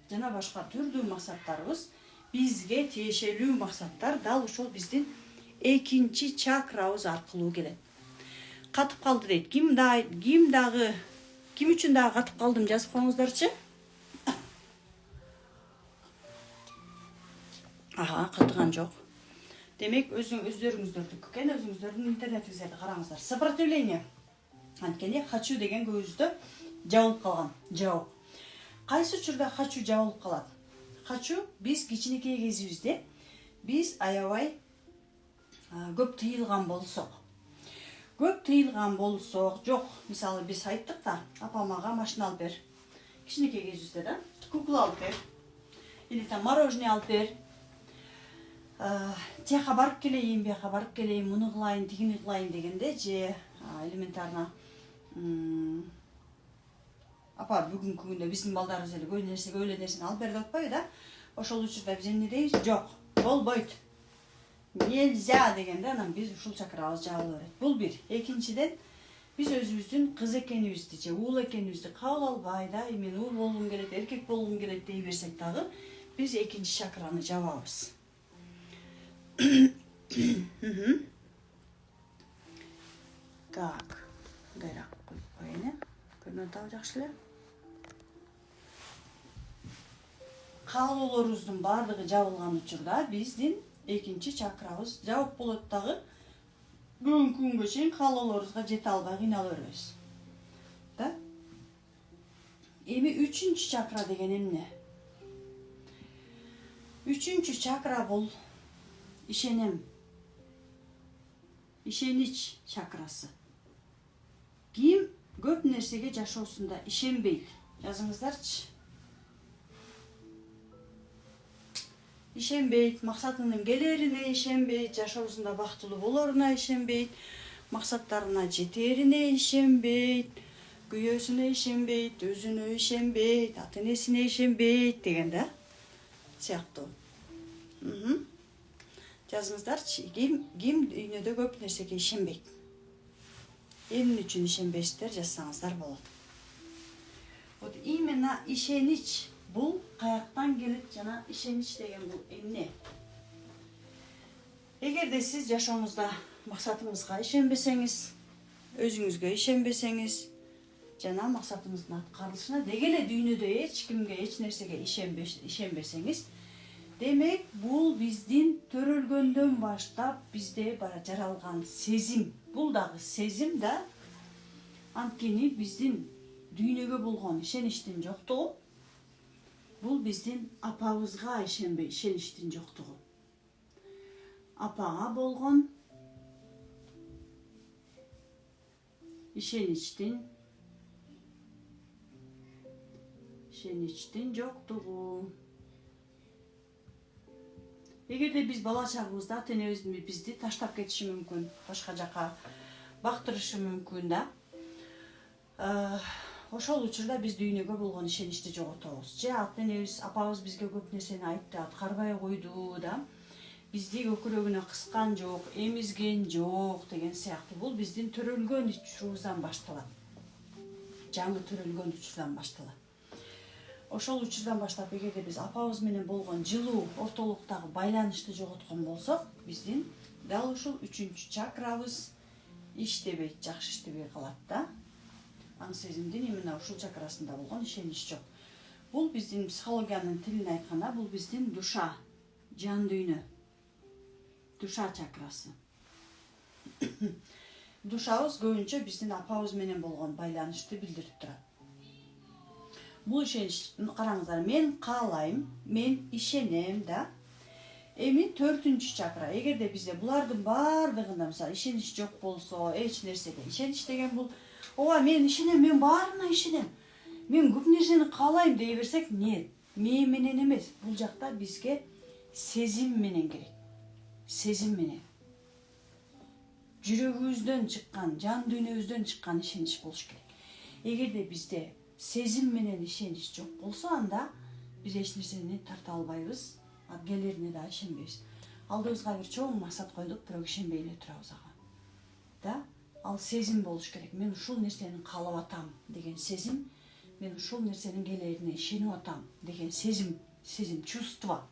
жана башка түрдүү максаттарыбыз бизге тиешелүү максаттар дал ушул биздин экинчи чакрабыз аркылуу келет. Катып калды дейт. Ким үчүн дагы катып калдым жазып коюңуздарчы. Катыган жок. Демек өздөрүңүздөрдүкү экен, өзүңүздөрдүн интернетиңиздерди караңыздар. Сопротивление. Анткени хочу деген көбүбүздө жабылып калган. Жабык. Кайсы учурда хочу жабылып калат? Хочу биз кичинекей кезибизде биз аябай көп тыйылган болсок. Жок, мисалы биз айттык да, апамага машина алып бер. Кичинекей кезибизде да, кукла алып бер. Или там мороженое алып бер. Тияка барып келейин, бияка барып келейин, муну кылайын, тигини кылайын дегенде же элементарно апа бүгүнкү күндө биздин балдарыбыз эле өлө нерсени алып бер деп атпайбы да? Ошол учурда биз эмне дейбиз? Жок, болбойт. Нельзя дегенде анан биз ушул чакрабыз жабыла берет. Бул бир. Экинчиден, биз өзүбүздүн кыз экенибизди же уул экенибизди кабыл албай да, мен уул болгум келет, эркек болгум келет дей берсек дагы, биз экинчи чакраны жабабыз. Так, кайраак коюп коеюн, көрүнүп атабы жакшы эле. Каалоолорубуздун баардыгы жабылган учурда биздин экинчи чакрабыз жабык болот дагы. Бүгүнкү күнгө чейин каалоолорубузга жете албай кыйнала беребиз. Да? Эми үчүнчү чакра деген эмне? Үчүнчү чакра бул ишенем. Ишенич чакрасы. Ким көп нерсеге жашоосунда ишенбейт? Жазыңыздарчы. Ишенбейт, максатынын келерине ишенбейт, жашоосунда бактылуу болоруна ишенбейт, максаттарына жетерине ишенбейт, күйөөсүнө ишенбейт, өзүнө ишенбейт, ата-энесине ишенбейт деген да сыяктуу. Жазыңыздарчы, ким дүйнөдө көп нерсеге ишенбейт? Эмне үчүн ишенбейсиздер, жазсаңыздар болот. Вот именно ишенич бул каяктан келет жана ишенич деген бул эмне? Эгерде сиз жашооңузда максатыңызга ишенбесеңиз, өзүңүзгө ишенбесеңиз, жана максатыңыздын аткарылышына деги эле дүйнөдө эч кимге, эч нерсеге ишенбесеңиз, демек бул биздин төрөлгөндөн баштап бизде жаралган сезим. Бул дагы сезим да. Анткени биздин дүйнөгө болгон ишеништин жоктугу, бул биздин апабызга ишеништин жоктугу. Апага болгон ишеништин жоктугу. Эгерде биз бала чагыбызда ата-энебиз бизди таштап кетиши мүмкүн, башка жака бактырышы мүмкүн да. Ошол учурда биз дүйнөгө болгон ишеничти жоготобуз. Же ата-энебиз, апабыз бизге көп нерсени айтты, аткарбай койду да. Бизди көкүрөгүнө кыскан жок, эмизген жок деген сыяктуу. Бул биздин төрөлгөн учурубуздан башталат. Жаңы төрөлгөн учурдан башталат. Ошол учурдан баштап эгерде биз апабыз менен болгон жылуу ортолуктагы байланышты жоготкон болсок, биздин дал ушул үчүнчү чакрабыз иштебейт, жакшы иштебей калат да. Аң сезимдин именно ушул чакрасында болгон ишенич жок. Бул биздин психологиянын тилин айтканда, бул биздин душа, жан дүйнө. Душа чакрасы. Душабыз көбүнчө биздин апабыз менен болгон байланышты билдирип турат. Бул ишенич, караңыздар, мен каалайм, мен ишенем да. Эми 4-чү чакра. Эгерде бизде булардын баардыгында мисалы ишенич жок болсо, эч нерсеге ишенич деген бул ооба мен ишенем, мен баарына ишенем. Мен көп нерсени каалайм дей берсек, нет. мээ менен эмес, бул жакта бизге сезим менен керек. Сезим менен. Жүрөгүбүздөн чыккан, жан дүйнөбүздөн чыккан ишенич болуш керек. Эгерде бизде сезим менен ишенич жок болсо, анда биз эч нерсени тарта албайбыз, келерине да ишенбейбиз. Алдыбызга бир чоң максат койдук, бирок ишенбей эле турабыз ага. Да? Ал сезим болуш керек. Мен ушул нерсени каалап атам деген сезим, мен ушул нерсенин келерине ишенип атам деген сезим, чувство,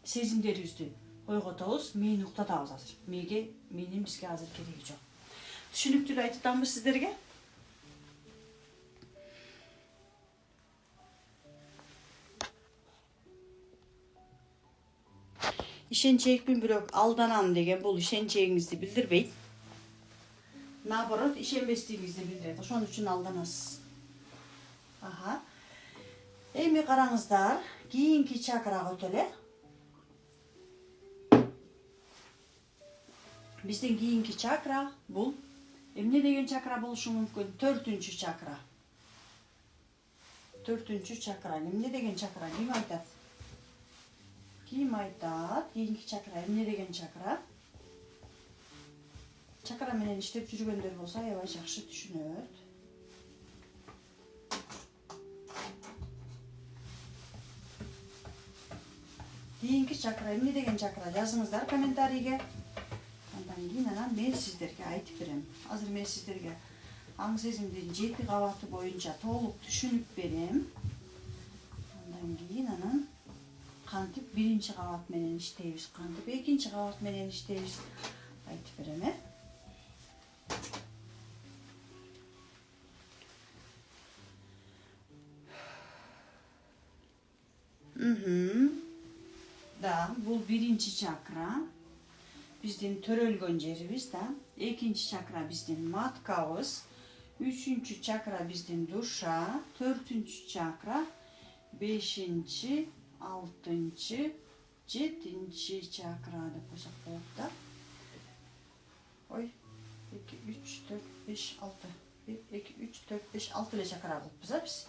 сезимдерибизди ойготобуз, мээни уктатабыз азыр. Мээнин бизге азыр кереги жок. Түшүнүктүү айтып атамбы сиздерге? Ишенчекпин, бирок алданам деген бул ишенчегиңизди билдирбейт. Наоборот, ишенбестигиңизди билдирет. Ошон үчүн алданасыз. Аха. Эми караңыздар, кийинки чакрага өтөлө. Биздин кийинки чакра бул эмне деген чакра болушу мүмкүн? 4-чү чакра. 4-чү чакра эмне деген чакра? Ким айтат? Ким айтат? Кийинки чакра эмне деген чакра? Чакра менен иштеп жүргөндөр болсо аябай жакшы түшүнөт. Кийинки чакра эмне деген чакра? Жазыңыздар комментарийге. Андан кийин мен сиздерге айтып берем. Азыр мен сиздерге аң сезимдин 7 кабаты боюнча толук түшүнүп берем. Андан кийин кантип 1-чи кабат менен иштейбиз, кантип 2-чи кабат менен иштейбиз айтып берем, Да, бул 1-чи чакра. Биздин төрөлгөн жерибиз, да. 2-чи чакра биздин маткабыз, 3-чү чакра биздин душа, 4-чү чакра, 5-чи, 6-чы, 7-чи чакра деп койсок болот, да. Ой, 2, 3, 4, 5, 6. 1, 2, 3, 4, 5, 6 эле чакра кылыппыз, биз.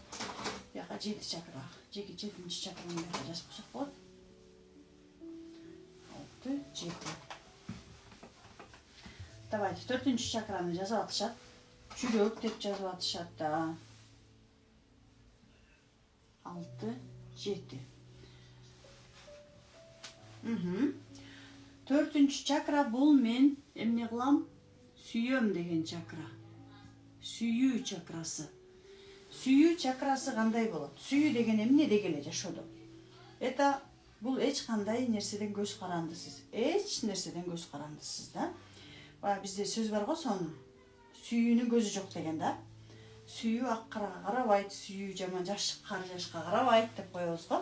Бияка 7 чакра. 7-чи чакраны бияка жазып койсок болот. 6, 7. Давайте, 4-чү чакраны жазып атышат. Жүрөк деп жазып атышат да. 6, 7. 4-чү чакра бул мен эмне кылам? Сүйөм деген чакра. Сүйүү чакрасы. Сүйүү чакрасы кандай болот? Сүйүү деген эмне дегеле жашоодо? Это бул эч кандай нерседен көз карандысыз. Эч нерседен көз карандысыз, да? Бизде сөз бар го, сонун. Сүйүүнүн көзү жок деген, да? Сүйүү ак карага карабайт, сүйүү жаман кара жашка карабайт деп коебуз го.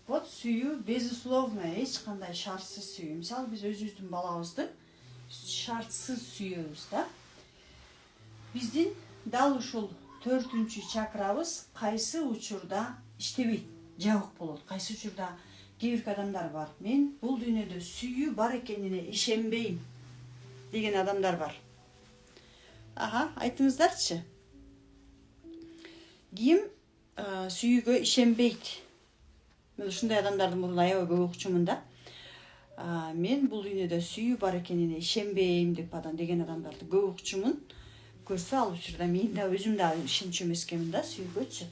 Вот сүйүү безусловно эч кандай шартсыз сүйүү. Мисалы биз өзүбүздүн балабызды шартсыз сүйөбүз, да? Биздин дал ушул 4-чү чакрабыз кайсы учурда иштебейт, жабык болот. Кайсы учурда кээ бир адамдар бар. Мен бул дүйнөдө сүйүү бар экенине ишенбейм деген адамдар бар. Аха, айтыңыздарчы. Ким сүйүүгө ишенбейт? Мен ушундай адамдардын мурун аябай көп окучумун, да. Мен бул дүйнөдө сүйүү бар экенине ишенбейм деп деген адамдарды көп окучумун. Көрсө ал учурда мен да өзүм да ишенчү эмес экенмин, да, сүйүүгөчү.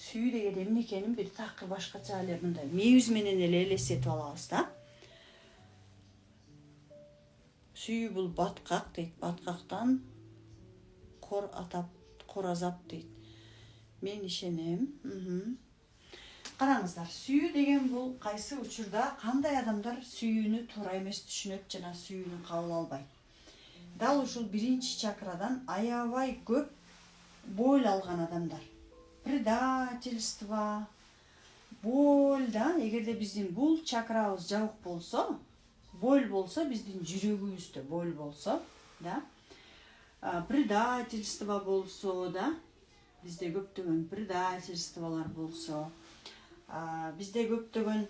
Сүйүү деген эмне экенин бир такыр башкача эле мындай мээбиз менен эле элестетип алабыз, да. Сүйүү бул баткак дейт. Баткактан кор азап дейт. Мен ишенем. Караңыздар, сүйүү деген бул кайсы учурда кандай адамдар сүйүүнү туура эмес түшүнөт жана сүйүүнү кабыл албайт. Дал ушул 1-чи чакрадан аябай көп боль алган адамдар. Предательство, боль, да, эгерде биздин бул чакрабыз жабык болсо, боль болсо, биздин жүрөгүбүздө боль болсо, да, предательство болсо, да, бизде көптөгөн предательстволор болсо, бизде көптөгөн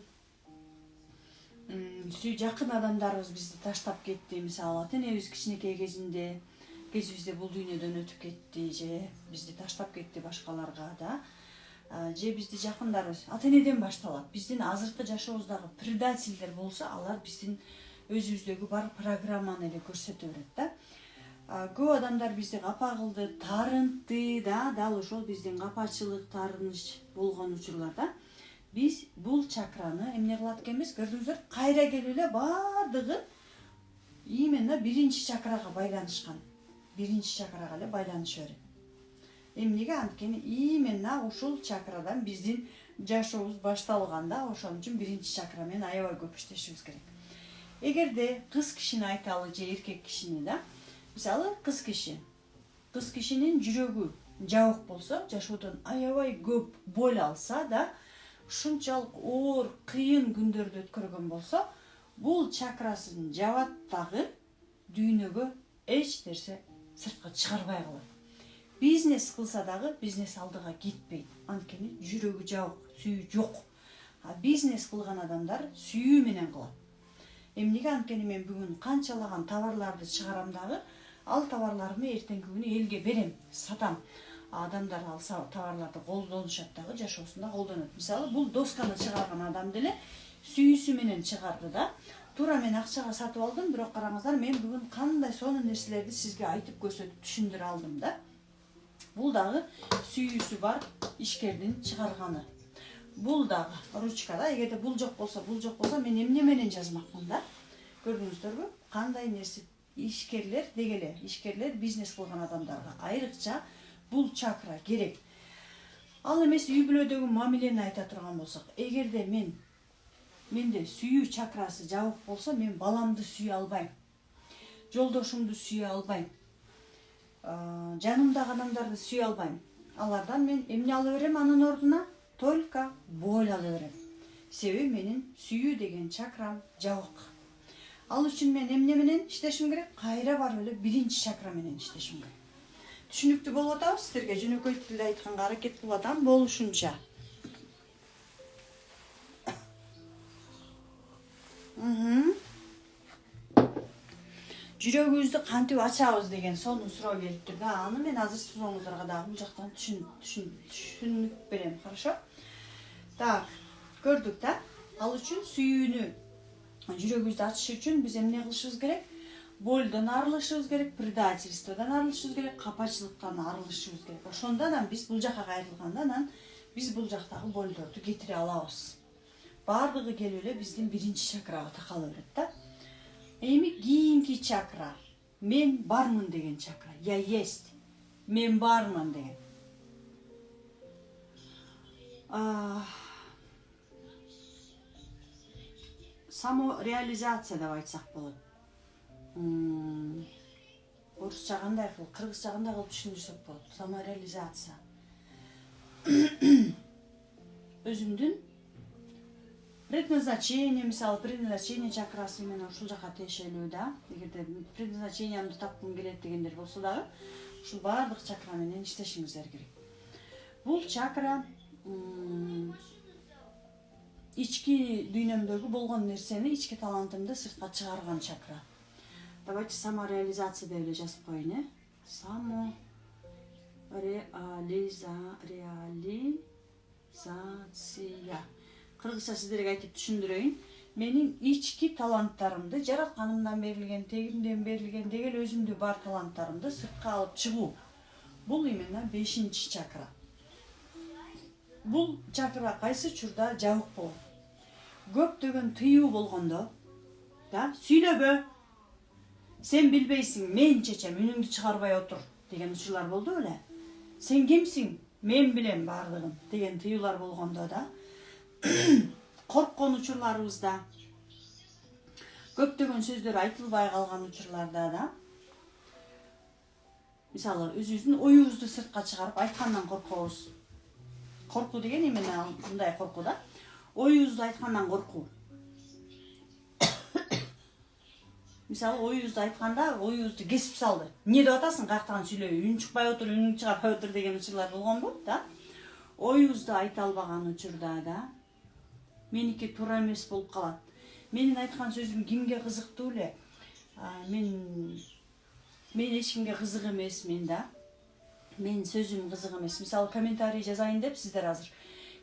жакын адамдарыбыз бизди таштап кетти, мисалы ата энебиз кичинекей кезибизде бул дүйнөдөн өтүп кетти же бизди таштап кетти башкаларга, да. же бизди жакындарыбыз ата энеден башталат. Биздин азыркы жашообуздагы предательдер болсо, алар биздин өзүбүздөгү бар программаны эле көрсөтө берет да. Көп адамдар бизди капа кылды, тарынтты да, дал ошол биздин капачылык, тарыныч болгон учурларда биз бул чакраны эмне кылат экенбиз? Көрдүңүздөр, кайра келип эле баардыгы именно биринчи чакрага байланышкан. Биринчи чакрага эле байланыша берет. Эмнеге? Анткени именно ушул чакрадан биздин жашообуз башталганда, ошон үчүн биринчи чакра менен аябай көп иштешибиз керек. Эгерде кыз кишини айталы же эркек кишини да, мисалы кыз кишинин жүрөгү жабык болсо, жашоодон аябай көп боль алса да, ушунчалык оор, кыйын күндөрдү өткөргөн болсо, бул чакрасын жабат дагы дүйнөгө эч нерсе сыртка чыгарбай калат. Бизнес кылса дагы бизнес алдыга кетпейт. Анткени жүрөгү жабык, сүйүү жок. Бизнес кылган адамдар сүйүү менен кылат. Эмнеге? Анткени мен бүгүн канчалаган товарларды чыгарам дагы, ал товарларымды эртеңки күнү элге берем, сатам. Адамдар ал товарларды колдонушат дагы, жашоосунда колдонот. Мисалы, бул досканы чыгарган адам деле сүйүүсү менен чыгарды да. Туура мен акчага сатып алдым, бирок караңыздар, мен бүгүн кандай сонун нерселерди сизге айтып көрсөтүп түшүндүрө алдым да. Бул дагы сүйүүсү бар ишкердин чыгарганы. Бул дагы ручка да. Эгерде бул жок болсо, мен эмне менен жазмакмын да? Көрдүңүздөрбү? Кандай нерсе ишкерлер дегеле, ишкерлер бизнес кылган адамдарга айрыкча бул чакра керек. Ал эмес үй бүлөдөгү мамилени айта турган болсок, эгерде менде сүйүү чакрасы жабык болсо, мен баламды сүйө албайм. Жолдошумду сүйө албайм. Жанымдагы адамдарды сүйө албайм. Алардан мен эмне ала берем анын ордуна? Только боль ала берем. Себеби менин сүйүү деген чакрам жабык. Ал үчүн мен эмне менен иштешим керек? Кайра барып эле биринчи чакра менен иштешим керек. Түшүнүктүү болуп атабы сиздерге? Жөнөкөй тилде айтканга аракет кылып атам болушунча. Жүрөгүбүздү кантип ачабыз деген сонун суроо келиптир да. Аны мен азыр сурооңуздарга дагы бул жактан түшүнүк берем, хорошо? Так, көрдүк да. Ал үчүн сүйүүнү, жүрөгүбүздү ачыш үчүн биз эмне кылышыбыз керек? Больдон арылышыбыз керек, предательстводон арылышыбыз керек, капачылыктан арылышыбыз керек. Ошондо биз бул жакка кайрылганда биз бул жактагы больдорду кетире алабыз. Бардыгы келип эле биздин биринчи чакрага такала берет да. Эми кийинки чакра, мен бармын деген чакра. Я есть, мен бармын деген. Самореализация деп айтсак болот. Орусча кандай кылып, кыргызча кандай кылып түшүндүрсөк болот? Самореализация. Өзүмдүн предназначение, мисалы, предназначение чакрасы мен ушул жака тиешелүү да. Эгерде предназначениямды тапкым келет дегендер болсо дагы, ушул бардык чакра менен иштешиңиздер керек. Бул чакра ички дүйнөмдөгү болгон нерсени, ички талантымды сыртка чыгарган чакра. Давайте самореализация деп эле жазып коеюн, Самореализация. Кыргызча сиздерге айтып түшүндүрөйүн. Менин ички таланттарымды, жаратканымдан берилген, тегимден берилген дегел өзүмдө бар таланттарымды сыртка алып чыгуу. Бул именно 5-чи чакра. Бул чакра кайсы учурда жабык болот? Көптөгөн тыюу болгондо, да, сүйлөбө. Сен билбейсиң, мен чечем, үнүңдү чыгарбай отур деген учурлар болду беле? Сен кимсиң? Мен билем бардыгын деген тыюулар болгондо да. Корккон учурларыбызда, көптөгөн сөздөр айтылбай калган учурларда да. Мисалы, өзүбүздүн оюбузду сыртка чыгарып айткандан коркобуз. Коркуу деген именно мындай коркуу да. Оюбузду айткандан коркуу. Мисалы, оюбузду айтканда, оюбузду кесип салды. Эмне деп атасың? Каяктан сүйлөй, үнүң чыкпай отур, үнүң чыгарбай отур деген учурлар болгонбу, да? Оюбузду айта албаган учурда да меники туура эмес болуп калат. Менин айткан сөзүм кимге кызыктуу эле? Мен эч кимге кызык эмесмин да. Менин сөзүм кызык эмес. Мисалы, комментарий жазайын деп сиздер азыр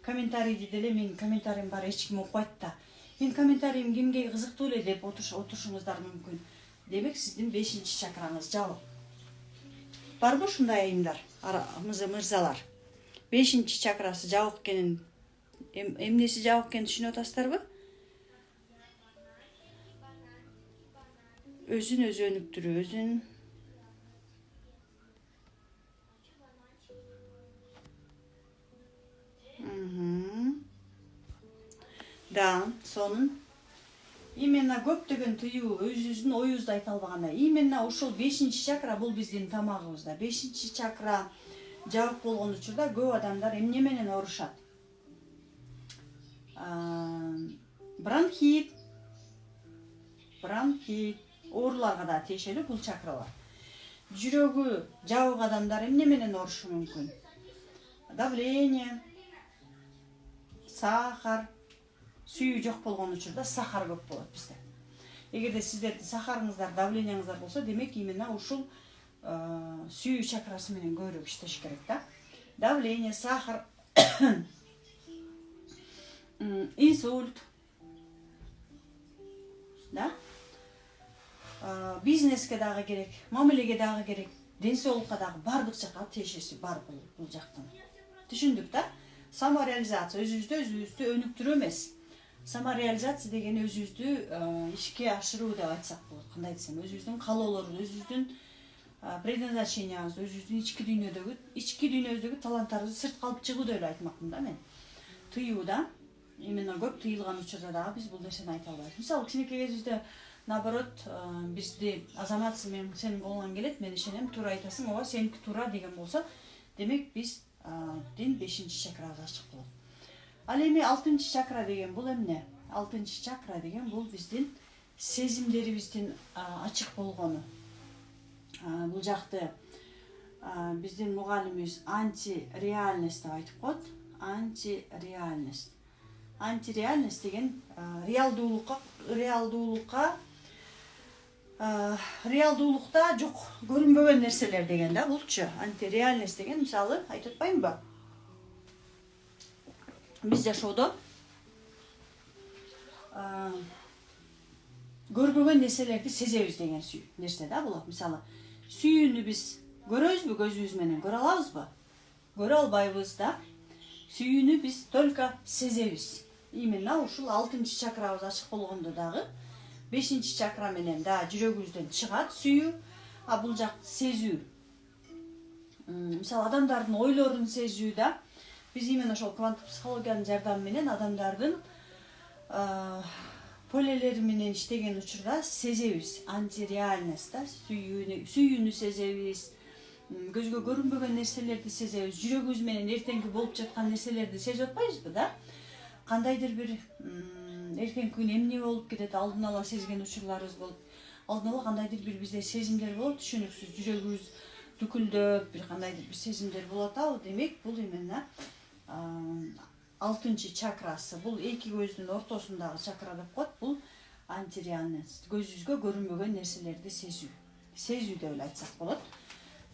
комментарийди деле менин комментариym бар, эч ким окубайт да. Менин комментариym кимге кызыктуу эле деп отурушуңуздар мүмкүн. Демек сиздин 5-чакраңыз жабык. Барбы ушундай айымдар, мырзалар? 5-чакрасы жабык экенин, эмнеси жабык экенин түшүнүп атасыздарбы? Өзүн өзү өнүктүрүү, өзүн да, сонун именно көптөгөн тыюу, өзүбүздүн оюбузду айта албаганда, именно ушул 5-чакра бул биздин тамагыбызда. 5-чакра жабык болгон учурда көп адамдар эмне менен оорушат? Бронхит, ооруларга да тиешелүү бул чакралар. Жүрөгү жабык адамдар эмне менен оорушу мүмкүн? Давление, сахар, сүйүү жок болгон учурда сахар көп болот бизде. Эгерде сиздердин сахарыңыздар, давленияңыздар болсо, демек именно ушул сүйүү чакрасы менен көбүрөөк иштеш керек да. Давление, сахар, инсульт, да? Бизнеске дагы керек, мамилеге дагы керек, ден соолукка дагы бардык жакка тиешеси бар бул жактан. Түшүндүк да? Самореализация өзүбүздү өнүктүрүү эмес. Самореализация деген өзүбүздү ишке ашыруу деп айтсак болот. Кандай десем, өзүбүздүн каалоолорубуз, өзүбүздүн предназначениябыз, өзүбүздүн ички дүйнөбүздөгү таланттарыбызды сыртка алып чыгуу деп айтмакмын да мен. Тыюу да, именно көп тыйылган учурда дагы биз бул нерсени айта албайбыз. Мисалы, кичинекей кезибизде наоборот бизди азаматсың, мен сенин колуңан келет, мен ишенем, туура айтасың, ооба сеники туура деген болсо, демек биз 5-чакрабыз ачык болот. Ал эми 6-чакра деген бул эмне? 6-чакра деген бул биздин сезимдерибиздин ачык болгону. Бул жакты биздин мугалимибиз антиреальность деп айтып коет. Антиреальность. Антиреальность деген реалдуулукта жок көрүнбөгөн нерселер деген да булчу. Антиреальность деген мисалы айтып атпаймынбы? Биз жашоодо көрбөгөн нерселерди сезебиз деген нерсе да бул. Мисалы, сүйүүнү биз көрөбүзбү, көзүбүз менен көрө алабызбы? Көрө албайбыз да. Сүйүүнү биз только сезебиз. Именно ушул 6-чакрабыз ачык болгондо дагы 5-чакра менен да жүрөгүбүздөн чыгат сүйүү, а бул жак сезүү. Мисалы, адамдардын ойлорун сезүү да. Биз именно ошол кванттык психологиянын жардамы менен адамдардын полелери менен иштеген учурда сезебиз. Антиреальность да, сүйүүнү сезебиз, көзгө көрүнбөгөн нерселерди сезебиз, жүрөгүбүз менен эртеңки болуп жаткан нерселерди сезип атпайбызбы да? Кандайдыр бир эртеңки күн эмне болуп кетет, алдын ала сезген учурларыбыз болот. Алдын ала кандайдыр бир бизде сезимдер болот, түшүнүксүз, жүрөгүбүз дүкүлдөп, бир кандайдыр бир сезимдер болот. Демек, бул именно 6-чакрасы. Бул эки көздүн ортосундагы чакра деп коет. Бул антиреальность. Көзүбүзгө көрүнбөгөн нерселерди сезүү. Сезүү деп эле айтсак болот.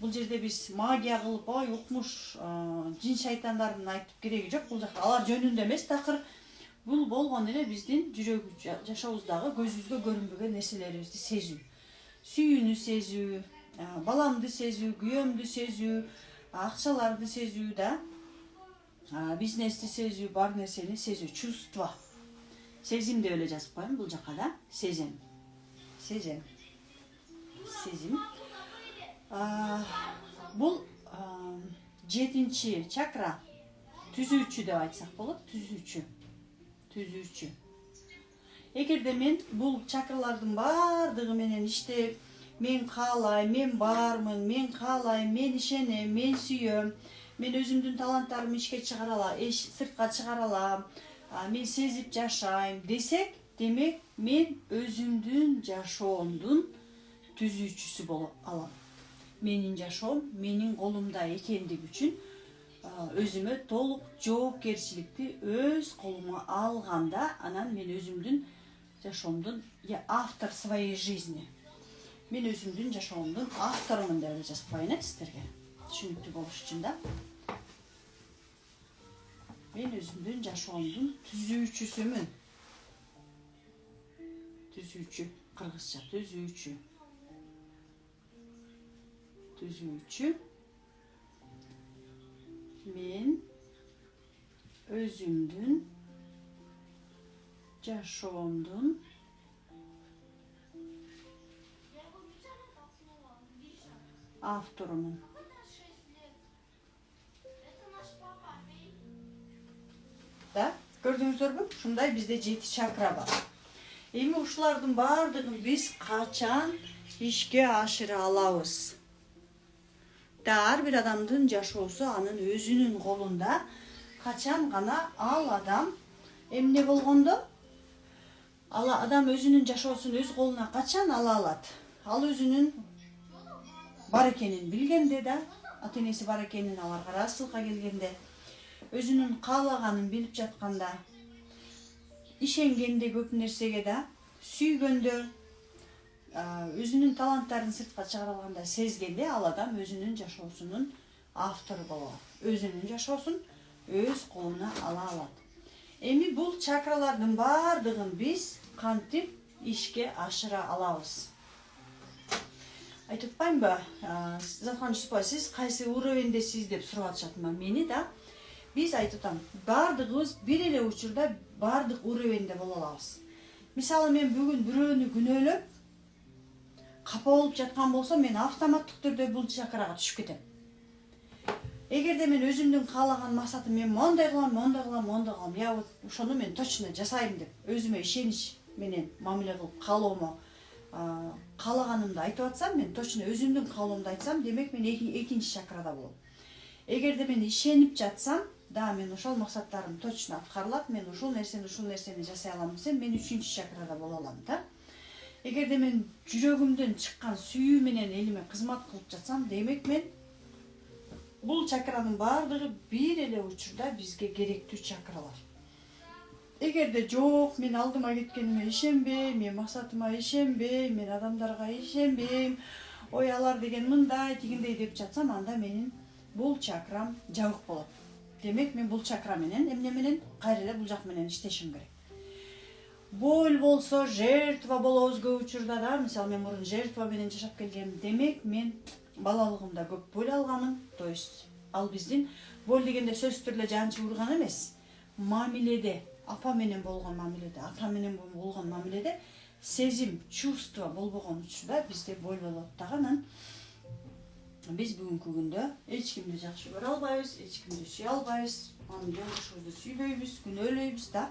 Бул жерде биз магия кылып, укмуш, жин шайтандардын айтып кереги жок. Бул жакта алар жөнүндө эмес такыр. Бул болгон эле биздин жүрөк жашообуздагы көзүбүзгө көрүнбөгөн нерселерибизди сезүү. Сүйүүнү сезүү, баламды сезүү, күйөөмдү сезүү, акчаларды сезүү да. Бизнести сезүү, бар нерсени сезүү, чувство. Сезим деп эле жазып коем бул жака да. Сезим. Бул 7-чакра, түзүүчү деп айтсак болот, түзүүчү. Эгерде мен бул чакралардын бардыгы менен иштеп, мен каалайм, мен бармын, мен каалайм, мен ишенем, мен сүйөм, мен өзүмдүн таланттарымды ишке чыгара алам, сыртка чыгара алам, мен сезип жашайм десек, демек мен өзүмдүн жашоомдун түзүүчүсү боло алам. Менин жашоом менин колумда экендиги үчүн өзүмө толук жоопкерчиликти өз колума алганда, анан мен өзүмдүн жашоомдун автор своей жизни. Мен өзүмдүн жашоомдун авторумун деп жазып коеюн сиздерге. Түшүнүктүү болуш үчүн да. Мен өзүмдүн жашоомдун түзүүчүсүмүн. Түзүүчү, кыргызча түзүүчү. Түзүүчү. Мен өзүмдүн жашоомдун авторумун. Да, көрдүңүздөрбү? Ушундай бизде 7 чакра бар. Эми ушулардын баардыгын биз качан ишке ашыра алабыз? Ар бир адамдын жашоосу анын өзүнүн колунда. Качан гана ал адам эмне болгондо? Адам өзүнүн жашоосун өз колуна качан ала алат? Ал өзүнүн бар экенин билгенде да, ата-энеси бар экенин аларга ыраазычылыкка келгенде, өзүнүн каалаганын билип жатканда, ишенгенде көп нерсеге да, сүйгөндө, өзүнүн таланттарын сыртка чыгара алганда, сезгенде ал адам өзүнүн жашоосунун автору болот. Өзүнүн жашоосун өз колуна ала алат. Эми бул чакралардын баардыгын биз кантип ишке ашыра алабыз? Айтып атпаймынбы? Заткан Жусупай, сиз кайсы уровеньдесиз деп сурап атышат мени да. Биз айтып атам, баардыгыбыз бир эле учурда баардык уровеньде боло алабыз. Мисалы, мен бүгүн бирөөнү күнөөлөп, капа болуп жаткан болсом, мен автоматтык түрдө бул чакрага түшүп кетем. Эгерде мен өзүмдүн каалаган максатым, мен мондай кылам, я вот ошону мен точно жасайм деп, өзүмө ишенич менен мамиле кылып, каалаганымды айтып атсам, мен точно өзүмдүн каалоомду айтсам, демек мен экинчи чакрада болом. Эгерде мен ишенип жатсам, да, мен ошол максаттарым точно аткарылат, мен ушул нерсени жасай алам десем, мен үчүнчү чакрада боло алам да. Эгерде мен жүрөгүмдөн чыккан сүйүү менен элиме кызмат кылып жатсам, демек мен бул чакранын баардыгы бир эле учурда бизге керектүү чакралар. Эгерде жок, мен алдыма кеткениме ишенбейм, мен максатыма ишенбейм, мен адамдарга ишенбейм, ой алар деген мындай, тигиндей деп жатсам, анда менин бул чакрам жабык болот. Демек мен бул чакра менен, эмне менен, кайра эле бул жак менен иштешим керек. Боль болсо, жертва болобуз көп учурда да. Мисалы, мен мурун жертва менен жашап келгем. Демек мен балалыгымда көп боль алганым, то есть ал биздин боль дегенде сөзсүз түрдө жанчы урган эмес. Мамиледе, апа менен болгон мамиледе, ата менен болгон мамиледе сезим, чувство болбогон учурда бизде боль болот дагы. Биз бүгүнкү күндө эч кимди жакшы көрө албайбыз, эч кимди сүйө албайбыз, анын жолдошубузду сүйбөйбүз, күнөөлөйбүз да.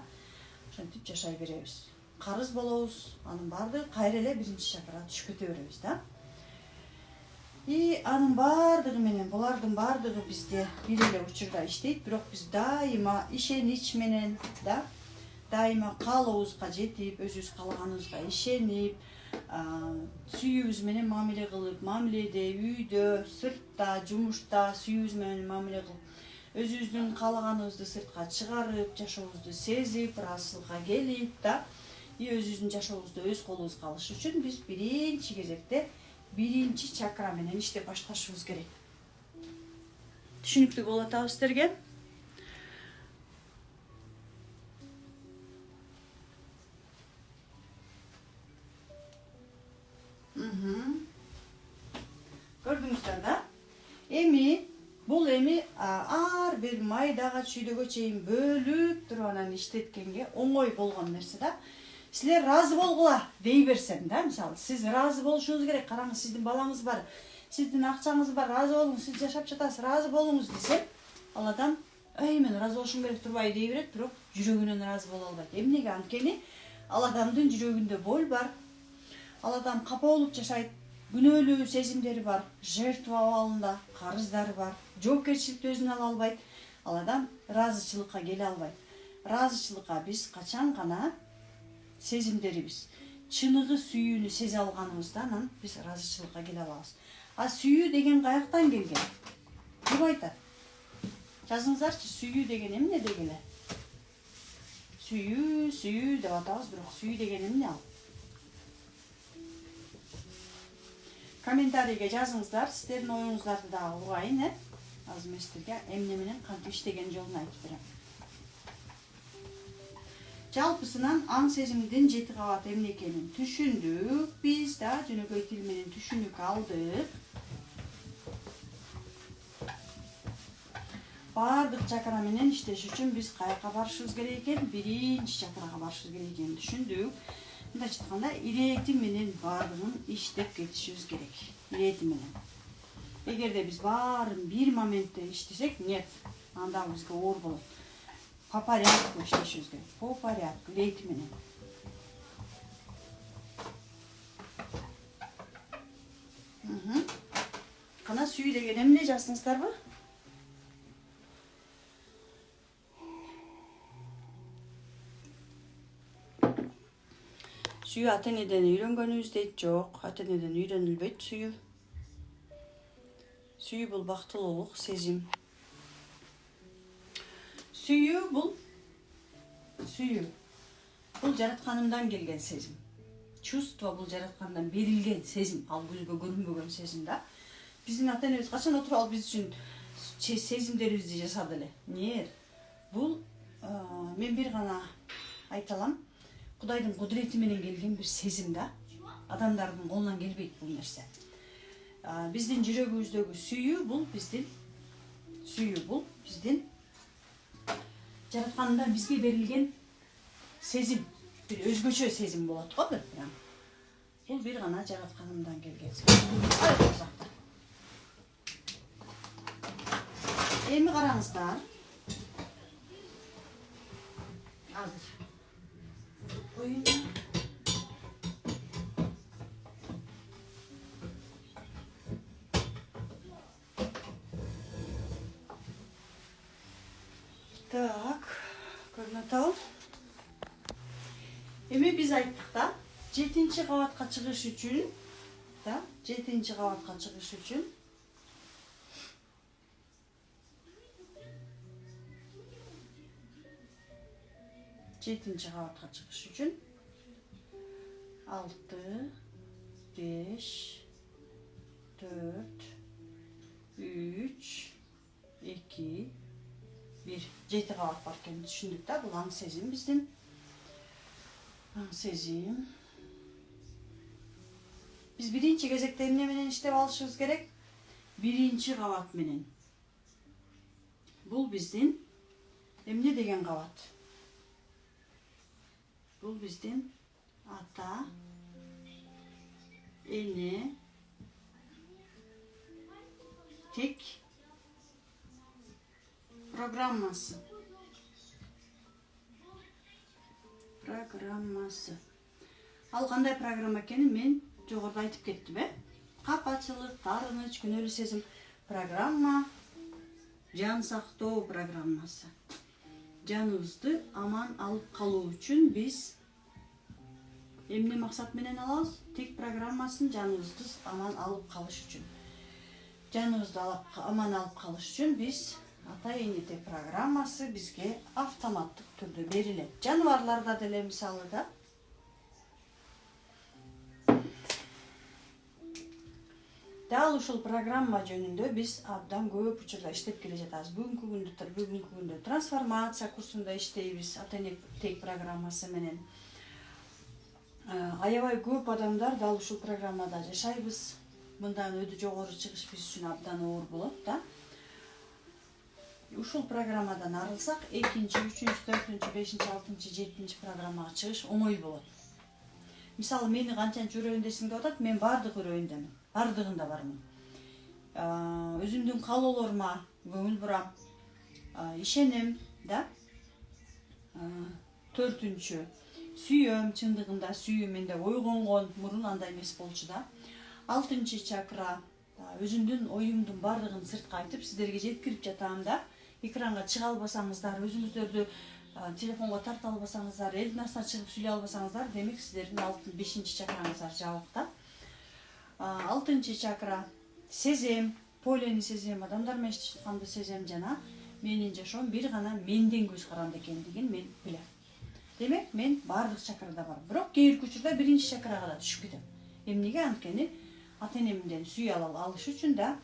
Ошентип жашай беребиз. Карыз болобуз, анын баардыгы кайра эле биринчи чакрага түшүп кете беребиз да. И анын баардыгы менен, булардын баардыгы бизде бир эле учурда иштейт, бирок биз дайыма ишенич менен да, дайыма каалообузга жетип, өзүбүз каалаганыбызга ишенип, сүйүүбүз менен мамиле кылып, мамиледе, үйдө, сыртта, жумушта сүйүүбүз менен мамиле кылып, өзүбүздүн каалаганыбызды сыртка чыгарып, жашообузду сезип, ыраазычылыкка келип да, и өзүбүздүн жашообузду өз колубузга алыш үчүн биз биринчи кезекте биринчи чакра менен иштеп башташыбыз керек. Түшүнүктүү болуп атабы сиздерге? Көрдүңүздөр да? Бул ар бир майдага чүйдөгө чейин бөлүп туруп анан иштеткенге оңой болгон нерсе да. Силер ыраазы болгула дей берсем да, мисалы, сиз ыраазы болушуңуз керек, караңыз, сиздин балаңыз бар, сиздин акчаңыз бар, ыраазы болуңуз, сиз жашап жатасыз, ыраазы болуңуз десем, ал адам, мен ыраазы болушум керек турбайбы дей берет, бирок жүрөгүнөн ыраазы боло албайт. Эмнеге? Анткени ал адамдын жүрөгүндө боль бар. Ал адам капа болуп жашайт, күнөөлүү сезимдери бар, жертва абалында, карыздары бар, жоопкерчиликти өзүнө ала албайт. Ал адам ыраазычылыкка келе албайт. Ыраазычылыкка биз качан гана сезимдерибиз, чыныгы сүйүүнү сезе алганыбызда анан биз ыраазычылыкка келе алабыз. А сүйүү деген каяктан келген? Ким айтат? Жазыңыздарчы, сүйүү деген эмне дегеле? Сүйүү деп атабыз, бирок сүйүү деген эмне ал? Комментарийге жазыңыздар, сиздердин оюңуздарды дагы угайын, азыр мен сиздерге эмне менен кантип иштеген жолун айтып берем. Жалпысынан аң сезимдин 7 кабат эмне экенин түшүндүк. Биз да жөнөкөй тил менен түшүнүк алдык. Бардык чакра менен иштеш үчүн биз каяка барышыбыз керек экен? Биринчи чакрага барышыбыз керек экенин түшүндүк. Мындайча айтканда, ирети менен бардыгын иштеп кетишибиз керек. Ирети менен. Эгерде биз баарын бир моментте иштесек, нет, анда бизге оор болот. По порядку иштешибиз керек. По порядку, ирети менен. Кана сүй деген эмне жаздыңыздарбы? Сүйүү ата-энеден үйрөнгөнүбүз дейт, жок. Ата-энеден үйрөнүлбөйт сүйүү. Сүйүү бул бактылуулук, сезим. Сүйүү бул жаратканымдан келген сезим. Чувство бул жараткандан берилген сезим, ал көзгө көрүнбөгөн сезим да. Биздин ата-энебиз качан отуруп алып биз үчүн сезимдерибизди жасады эле. Нет. Бул мен бир гана айта алам. Кудайдын кудурети менен келген бир сезим да. Адамдардын колунан келбейт бул нерсе. Биздин жүрөгүбүздөгү сүйүү бул биздин жараткандан бизге берилген сезим. Бир өзгөчө сезим болот го бир. Бул бир гана жаратканымдан келген сезим. Эми караңыздар. Азыр. Так, көрүнөт ал. Эми биз айттык да, 7-чи кабатка чыгыш үчүн, да, 7-чи кабатка чыгыш үчүн жетинчи кабатка чыгыш үчүн 6, 5, 4, 3, 2, 1. 7 кабат бар экенин түшүндүк да. Бул аң сезим биздин. Аң сезим. Биз биринчи кезекте эмне менен иштеп алышыбыз керек? Биринчи кабат менен. Бул биздин эмне деген кабат? Бул биздин ата, эне, тек программасы. Ал кандай программа экенин мен жогоруда айтып кеттим, Капачылык, таарыныч, күнөөлүү сезим программа, жан сактоо программасы. Жаныбызды аман алып калуу үчүн биз эмне максат менен алабыз? Тек программасын жаныбызды аман алып калыш үчүн. Жаныбызды аман алып калыш үчүн биз ата-эне тек программасы бизге автоматтык түрдө берилет. Жаныбарларда деле мисалы да. Дал ушул программа жөнүндө биз абдан көп учурда иштеп келе жатабыз. Бүгүнкү күндө трансформация курсунда иштейбиз ата-эне тек программасы менен. Аябай көп адамдар дал ушул программада жашайбыз. Мындан өдү жогору чыгыш биз үчүн абдан оор болот да. Ушул программадан арылсак, 2-чи, 3-чү, 4-чү, 5-чи, 6-чы, 7-чи программага чыгыш оңой болот. Мисалы, мени канчанчы үрөйүндесиң деп атат, мен бардык үрөйүндөмүн. Бардыгында бармын. Өзүмдүн каалоолорума көңүл бурам. Ишенем, да? 4-чү, сүйөм, чындыгында сүйүү менде ойгонгон, мурун андай эмес болчу да. 6-чы чакра, өзүмдүн оюмдун бардыгын сыртка айтып, сиздерге жеткирип жатам да. Экранга чыга албасаңыздар, өзүңүздөрдү телефонго тарта албасаңыздар, элдин астына чыгып сүйлөй албасаңыздар, демек сиздердин 5-чи чакраңыздар жабык да. 6-чы чакра сезем, полени сезем, адамдар менен иштешип атканды сезем жана менин жашоом бир гана менден көз каранды экендигин мен билем. Демек, мен бардык чакрада бар. Бирок кээ бир учурда 1-чи чакрага да түшүп кетем. Эмнеге? Анткени ата-энемден сүйүү алыш үчүн да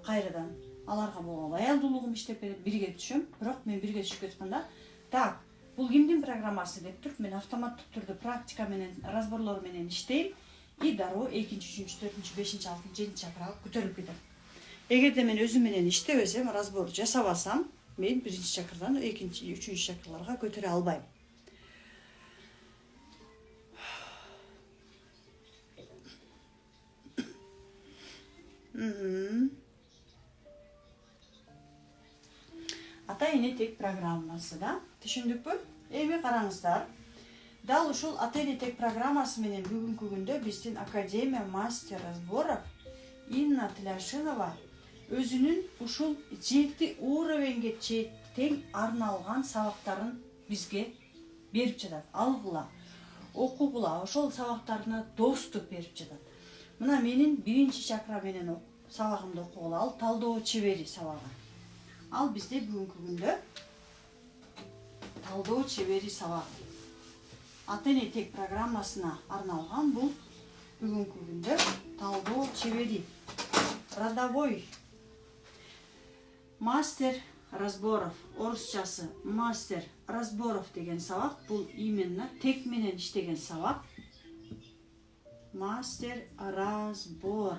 кайрадан аларга болгон лоялдуулугум иштеп берет, бирге түшөм. Бирок мен бирге түшүп кетканда, так, Бул кимдин программасы деп туруп мен автоматтык түрдө практика менен разборлор менен иштейм и дароо 2-3, 4, 5, 6, 7 чакрага көтөрүлүп кетем. Эгерде мен өзүм менен иштебесем, разбор жасабасам, мен 1-чи чакрадан 2-чи, 3-чү чакраларга көтөрө албайм. Ата-эне тек программасы да, түшүндүкпү? Эми караңыздар. Дал ушул ата-эне тек программасы менен бүгүнкү күндө биздин Академия мастер разборов Инна Тляшинова өзүнүн ушул 7 уровеньге тең арналган сабактарын бизге берип жатат. Алгыла, окугула, ошол сабактарына доступ берип жатат. Мына менин 1-чи чакра менен сабагымды окугула, ал талдоо чебери сабагы. Ал бизде бүгүнкү күндө талдоо чебери сабагы. Ата-эне тек программасына арналган бул бүгүнкү күндө талдоо чебери. Родовой мастер разборов, орусчасы мастер разборов деген сабак, бул именно тек менен иштеген сабак. Мастер разборов.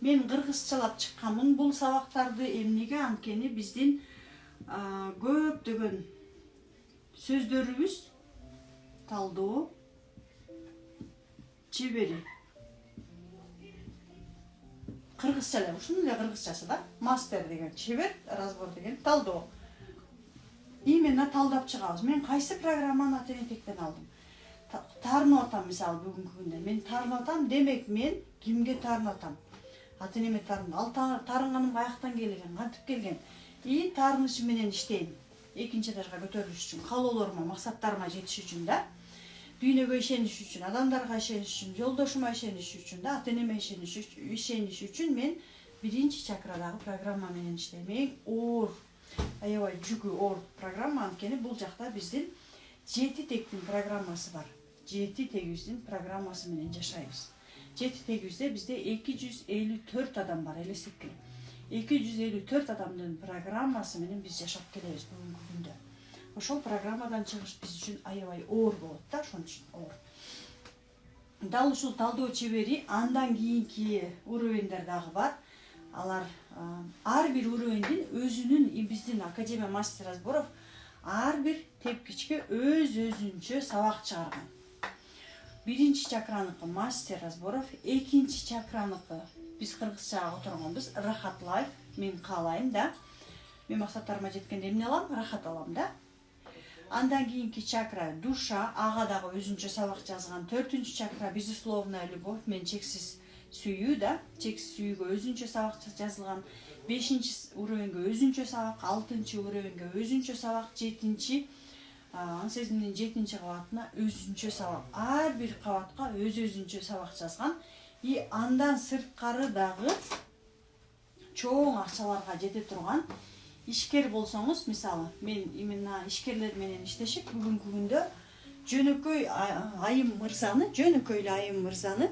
Мен кыргызчалап чыкканмын бул сабактарды, эмнеге? Анткени биздин көптөгөн сөздөрүбүз талдоо чебери. Кыргызча эле, ушунун эле кыргызчасы да. Мастер деген чебер, разбор деген талдоо. Именно талдап чыгабыз. Мен кайсы программаны ата-эне тектен алдым? Тарынып атам, мисалы бүгүнкү күндө. Мен тарынып атам, демек мен кимге тарынып атам? Ата-энеме тарынып. Ал тарынганым каяктан келген, кантип келген? И тарынышы менен иштейм. 2-чи этажга көтөрүлүш үчүн, каалоолорума, максаттарыма жетиш үчүн да. Дүйнөгө ишениш үчүн, адамдарга ишениш үчүн, жолдошума ишениш үчүн да, ата-энеме ишениш үчүн мен 1-чи чакрадагы программа менен иштейм. Эң оор, аябай жүгү оор программа, анткени бул жакта биздин 7 тектин программасы бар. 7 тегибиздин программасы менен жашайбыз. 7 тегибизде бизде 254 адам бар, элестеткиле. 254 адамдын программасы менен биз жашап келебиз бүгүнкү күндө. Ошол программадан чыгыш биз үчүн аябай оор болот да, ошон үчүн оор. Дал ушул талдоо чебери андан кийинки уровеньдер дагы бар. Алар ар бир уровеньдин өзүнүн, биздин Академия мастер разборов ар бир тепкичке өзүнчө сабак чыгарган. 1-чи чакраныкы мастер разборов, 2-чи чакраныкы биз кыргызчага которгонбуз рахат лайф, мен каалайм да. Мен максаттарыма жеткенде эмне алам? Рахат алам да. Андан кийинки чакра душа, ага дагы өзүнчө сабак жазган. 4-чү чакра безусловная любовь, мен чексиз сүйүү да, чексиз сүйүүгө өзүнчө сабак жазылган. 5-чи уровеньге өзүнчө сабак, 6-чы уровеньге өзүнчө сабак, 7-чи сезимдин 7-чи кабатына өзүнчө сабак. Ар бир кабатка өзүнчө сабак жазган. И андан сырткары дагы чоң акчаларга жете турган ишкер болсоңуз, мисалы, мен именно ишкерлер менен иштешип бүгүнкү күндө жөнөкөй Айым мырзаны, жөнөкөй Айым мырзаны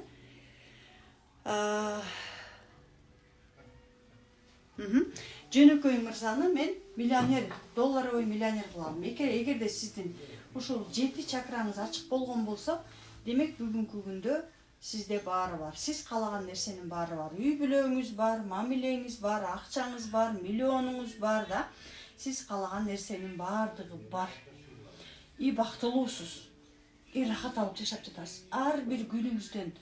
жөнөкөй мырзаны мен миллионер, долларовый миллионер кылам. Эгерде сиздин ушул 7 чакраңыз ачык болгон болсо, демек бүгүнкү күндө сизде баары бар. Сиз каалаган нерсенин баары бар. Үй бүлөңүз бар, мамилеңиз бар, акчаңыз бар, миллионуңуз бар да. Сиз каалаган нерсенин баардыгы бар. И бактылуусуз. И рахат алып жашап жатасыз. Ар бир күнүңүздөн,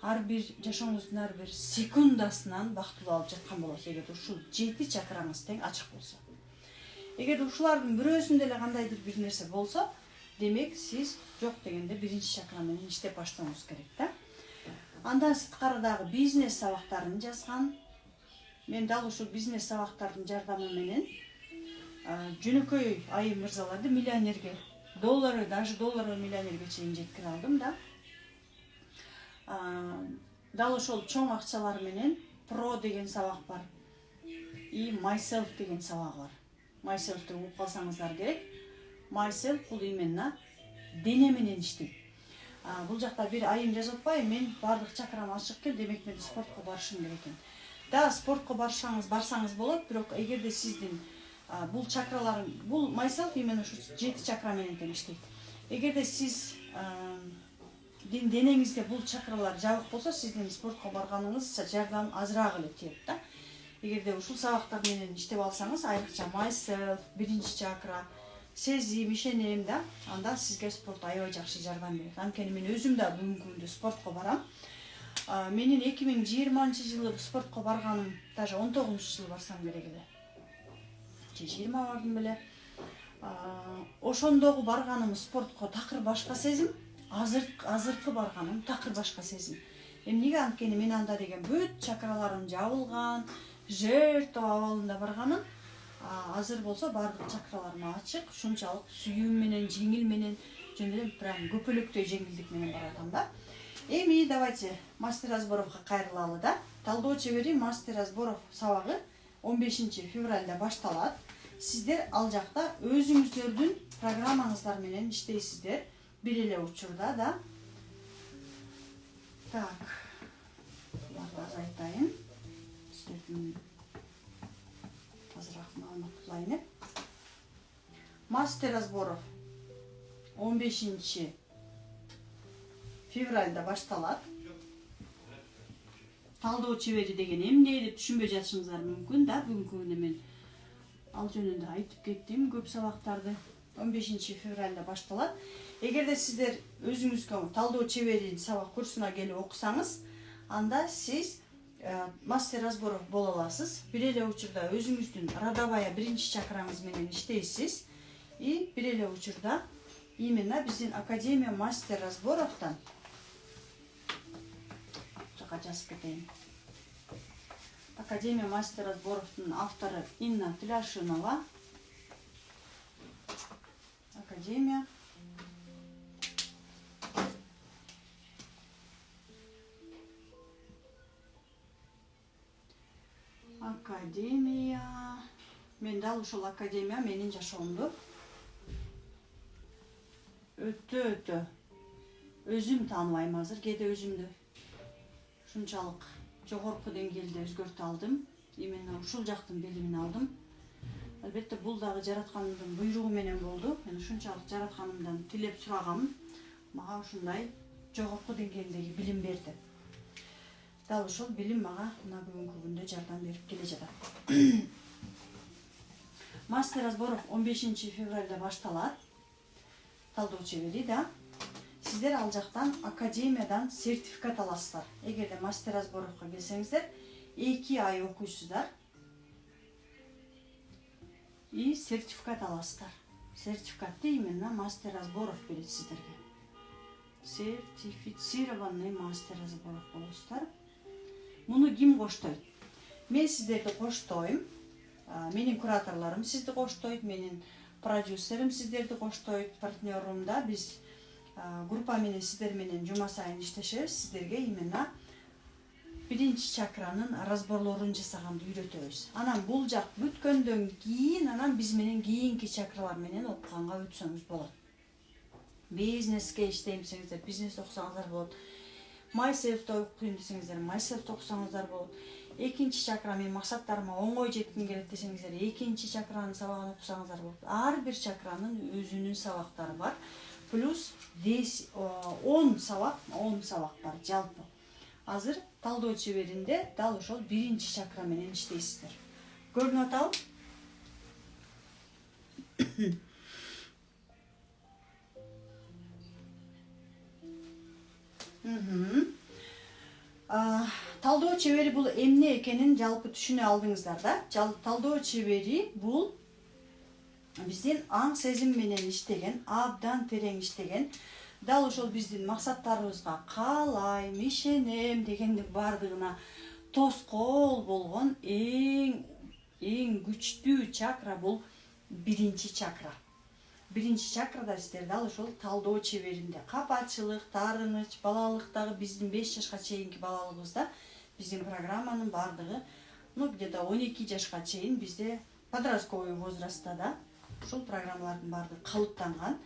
ар бир жашооңуздун ар бир секундасынан бактылуу алып жаткан болосуз, эгер ушул 7 чакраңыз тең ачык болсо. Эгер ушулардын бирөөсүндө эле кандайдыр бир нерсе болсо, демек сиз жок дегенде 1-чи чакра менен иштеп баштооңуз керек да. Андан сырткары дагы бизнес сабактарын жазган. Мен дал ушул бизнес сабактардын жардамы менен жөнөкөй Айым мырзаларды миллионерге, даже долларовый миллионерге чейин жеткире алдым да. Дал ошол чоң акчалар менен про деген сабак бар. И myself деген сабак бар. Myself'ты угуп калсаңыздар керек. Myself бул именно дене менен иштейт. Бул жакта бир Айым жазып атпайбы, мен бардык чакрам ачык экен, демек мен спортко барышым керек экен. Да, спортко барсаңыз болот, бирок эгерде сиздин Бул чакралар, бул myself именно ушу 7 чакра менен тең иштейт. Эгерде сиз денеңизде бул чакралар жабык болсо, сиздин спортко барганыңыз жардам азыраак эле тиет да. Эгерде ушул сабактар менен иштеп алсаңыз, айрыкча myself, 1 чакра, сезим, ишенем да, анда сизге спорт аябай жакшы жардам берет. Анткени мен өзүм да бүгүнкү күндө спортко барам. Менин 2020-жылы спортко барганым, даже 19-жылы барсам керек эле. 20 бардым беле. Ошондогу барганым спортко такыр башка сезим, азыркы барганым такыр башка сезим. Эмнеге? Анткени мен анда деген бүт чакраларым жабылган, жертва абалында барганын. Азыр болсо бардык чакраларым ачык, ушунчалык сүйүүм менен, жеңил менен, жөндөм прям көпөлөктөй жеңилдик менен баратам да. Эми давайте мастер разборовго кайрылалы да. Талдоо чебери мастер разборов сабагы 15 февралда башталат. Сиздер ал жакта өзүңүздөрдүн программаңыздар менен иштейсиздер. Бир эле учурда да. Так. Буларды азайтайын. Сиздердин азыраак маалымат кылайын. Мастер разборов 15 февралда башталат. Талдоо чебери деген эмне деп түшүнбөй жатышыңыздар мүмкүн да. Бүгүнкү күндө мен ал жөнүндө айтып кеттим көп сабактарды. 15 февралда башталат. Эгерде сиздер өзүңүзгө талдоо чебери сабак курсуна келип окусаңыз, анда сиз мастер разборов боло аласыз. Бир эле учурда өзүңүздүн родовая 1 чакраңыз менен иштейсиз. И бир эле учурда именно биздин Академия мастер разборовтан жазып кетейин. Академия мастер разборовтун автору Инна Тляшинова. Академия мен дал ушул академия менин жашоомду өтө өзүм тааныбайм азыр, кээде өзүмдү ушунчалык жогорку деңгээлде өзгөртө алдым. Именно ушул жактын билимин алдым. Албетте бул дагы жараткандын буйругу менен болду. Мен ушунчалык жаратканымдан тилеп сурагам, мага ушундай жогорку деңгээлдеги билим берди. Дал ушул билим мага мына бүгүнкү күндө жардам берип келе жатат. Мастер разборов 15 февралда башталат. Талдоо чебери да. Сиздер ал жактан академиядан сертификат аласыздар. Эгерде мастер разборовго келсеңиздер, 2 ай окуйсуздар. И сертификат аласыздар. Сертификатты именно мастер разборов берет сиздерге. Сертифицированный мастер разборов болосуздар. Муну ким коштойт? Мен сиздерди коштойм. Менин кураторлорум сизди коштойт, менин продюсерим сиздерди коштойт, партнерум да. Биз группа менен сиздер менен жума сайын иштешебиз. Сиздерге именно 1 чакранын разборлорун жасаганды үйрөтөбүз. Анан бул жак бүткөндөн кийин, анан биз менен кийинки чакралар менен окуганга өтсөңүз болот. Бизнеске иштейм десеңиздер, бизнес окусаңыздар болот. Myself'ты окуйм десеңиздер, myself'ты окусаңыздар болот. 2 чакра мен максаттарыма оңой жетким келет десеңиздер, 2 чакранын сабагын окусаңыздар болот. Ар бир чакранын өзүнүн сабактары бар. Плюс 10 сабак бар жалпы. Азыр талдоо чеберинде дал ошол 1 чакра менен иштейсиздер. Көрүнүп атабы? Талдоо чебери бул эмне экенин жалпы түшүнө алдыңыздар да. Талдоо чебери бул биздин аң сезим менен иштеген, абдан терең иштеген, дал ошол биздин максаттарыбызга каалайм, ишенем дегендин бардыгына тоскоол болгон эң күчтүү чакра бул 1 чакра. 1 чакрада сиздер дал ошол талдоо чеберинде капачылык, таарыныч, балалыктагы биздин 5 жашка чейинки балалыгыбызда биздин программанын бардыгы, где-то 12 жашка чейин бизде подростковый возрастта да ушул программалардын бардыгы калыптанган.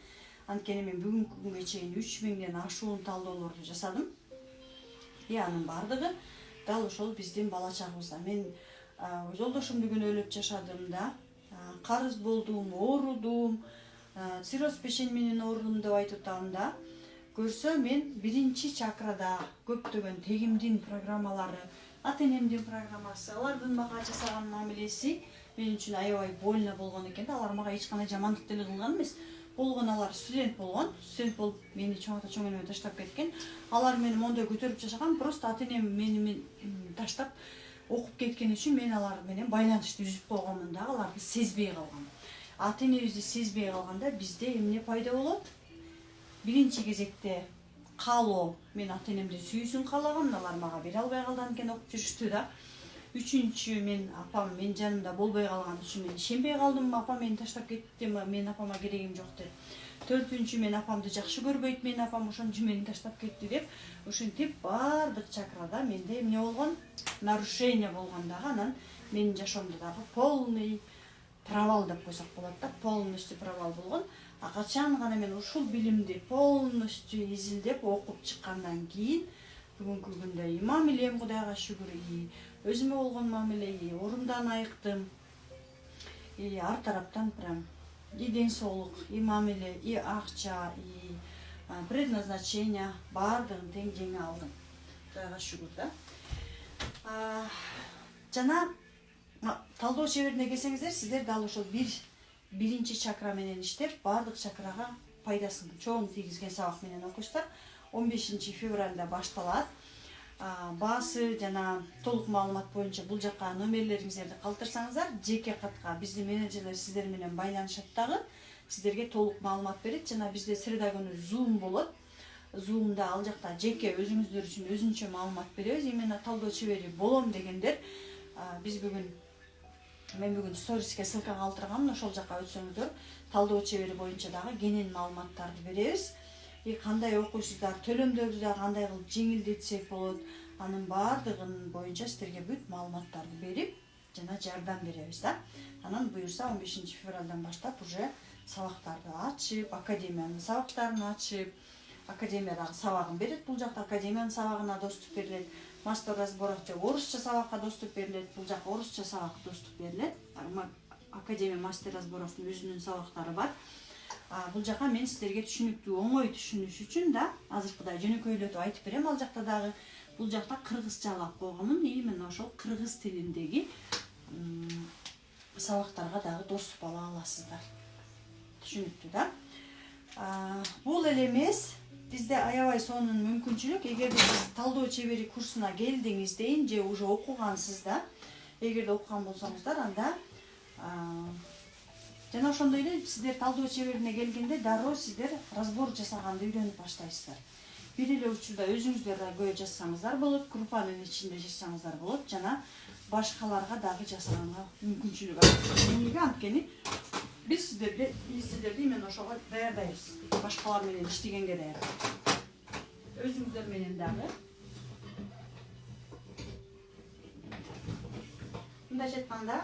Анткени мен бүгүнкү күнгө чейин 3000ден ашуун талдоолорду жасадым. И анын бардыгы дал ошол биздин бала чагыбызда. Мен жолдошумду күнөөлөп жашадым да, карыз болдум, оорудум, цирроз печень менен оорудум деп айтып атам да. Көрсө мен биринчи чакрада көптөгөн тегимдин программалары, ата-энемдин программасы, алардын мага жасаган мамилеси мен үчүн аябай больно болгон экен да. Алар мага эч кандай жамандык деле кылган эмес. Болгон алар студент болуп мени чоң энеме таштап кеткен. Алар мени мондой көтөрүп жашаган, просто ата-энем мени таштап окуп кеткен үчүн мен алар менен байланышты үзүп койгонмун да, аларды сезбей калгам. Ата-энебизди сезбей калганда бизде эмне пайда болот? Биринчи кезекте каалоо, мен ата-энемди сүйүүсүн каалагам, алар мага бере албай калган экен, окуп жүрүштү да. Үчүнчү, мен апам мен жанымда болбой калган үчүн мен ишенбей калдым, апам мени таштап кетти, мен апама керегим жок деп. Төртүнчү, мен апамды жакшы көрбөйт, мен апам ошон үчүн мени таштап кетти деп. Ушинтип баардык чакрада менде эмне болгон? Нарушение болгон дагы, анан менин жашоомдо дагы полный провал деп койсок болот да, полностью провал болгон. А качан гана мен ушул билимди полностью изилдеп окуп чыккандан кийин бүгүнкү күндө мамилем Кудайга шүгүр, өзүмө болгон мамиле орундан айыктым. Ар тараптан прям ден соолук, мамиле, акча, предназначение баардыгын тең жеңе алдым. Кудайга шүгүр да. Жана талдоо чеберине келсеңиздер, сиздер дал ошол биринчи чакра менен иштеп, баардык чакрага пайдасын чоң тийгизген сабак менен окуйсуздар. 15 февралда башталат. Баасы жана толук маалымат боюнча бул жакка номерлериңиздерди калтырсаңыздар, жеке катка биздин менеджерлер сиздер менен байланышат дагы, сиздерге толук маалымат берет. Жана бизде среда күнү Zoom болот. Zoom'да ал жакта жеке өзүңүздөр үчүн өзүнчө маалымат беребиз. Именно талдоо чебери болом дегендер, мен бүгүн сториске ссылка калтыргам, ошол жакка өтсөңүздөр, талдоо чебери боюнча дагы кенен маалыматтарды беребиз. Кандай окуйсуздар, төлөмдөрдү да кандай кылып жеңилдетсек болот, анын баардыгын боюнча сиздерге бүт маалыматтарды берип жана жардам беребиз да. Анан буюрса 15 февралдан баштап уже сабактарды ачып, академиянын сабактарын ачып, академиядагы сабагын берет. Бул жакта академиянын сабагына доступ берилет. Мастер разборов деп орусча сабакка доступ берилет. Бул жакка орусча сабак доступ берилет. Академия мастер разборовдун өзүнүн сабактары бар. Бул жака мен сиздерге түшүнүктүү, оңой түшүнүш үчүн да азыркыдай жөнөкөйлөтүп айтып берем. Ал жакта дагы бул жакта кыргызчалап койгонмун. Именно ошол кыргыз тилиндеги сабактарга дагы доступ ала аласыздар. Түшүнүктүү да. Бул эле эмес, бизде аябай сонун мүмкүнчүлүк. Эгерде сиз талдоо чебери курсуна келдиңиз дейин же уже окугансыз да, эгерде окуган болсоңуздар, анда жана ошондой эле сиздер талдоо чеберине келгенде дароо сиздер разбор жасаганды үйрөнүп баштайсыздар. Бир эле учурда өзүңүздөр да көбү жазсаңыздар болот, группанын ичинде жазсаңыздар болот, жана башкаларга дагы жасаганга мүмкүнчүлүк бар. Эмнеге? Анткени биз сиздерди именно ошого даярдайбыз. Башкалар менен иштегенге даярдайбыз. Өзүңүздөр менен дагы. Мындайча айтканда,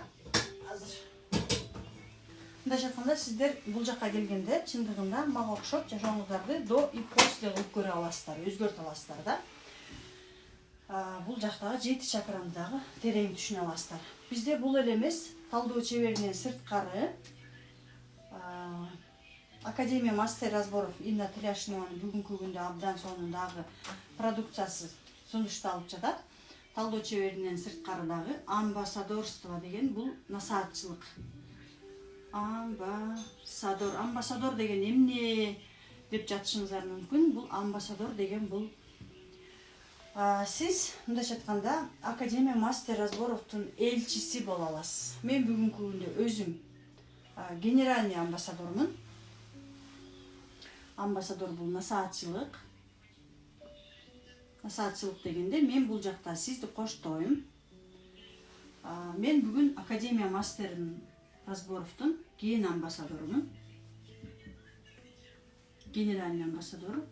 сиздер бул жакка келгенде чындыгында мага окшоп жашооңуздарды до и после кылып көрө аласыздар, өзгөртө аласыздар да. Бул жактагы 7 чакраны дагы терең түшүнө аласыздар. Бизде бул эле эмес, талдоо чеберинен сырткары Академия мастер разборов Инна Тыляшинованын бүгүнкү күндө абдан сонун дагы продукциясы сунушталып жатат. Талдоо чеберинен сырткары дагы амбассадорство деген бул насаатчылык. Амбассадор деген эмне деп жатышыңыздар мүмкүн. Бул амбассадор деген бул сиз мындайча айтканда Академия мастер разборовдун элчиси боло аласыз. Мен бүгүнкү күндө өзүм генеральный амбассадормун. Амбассадор бул насаатчылык. Насаатчылык дегенде мен бул жакта сизди коштойм. Мен бүгүн Академия мастерин разборовдун ген амбассадорумун. Генеральный амбассадору.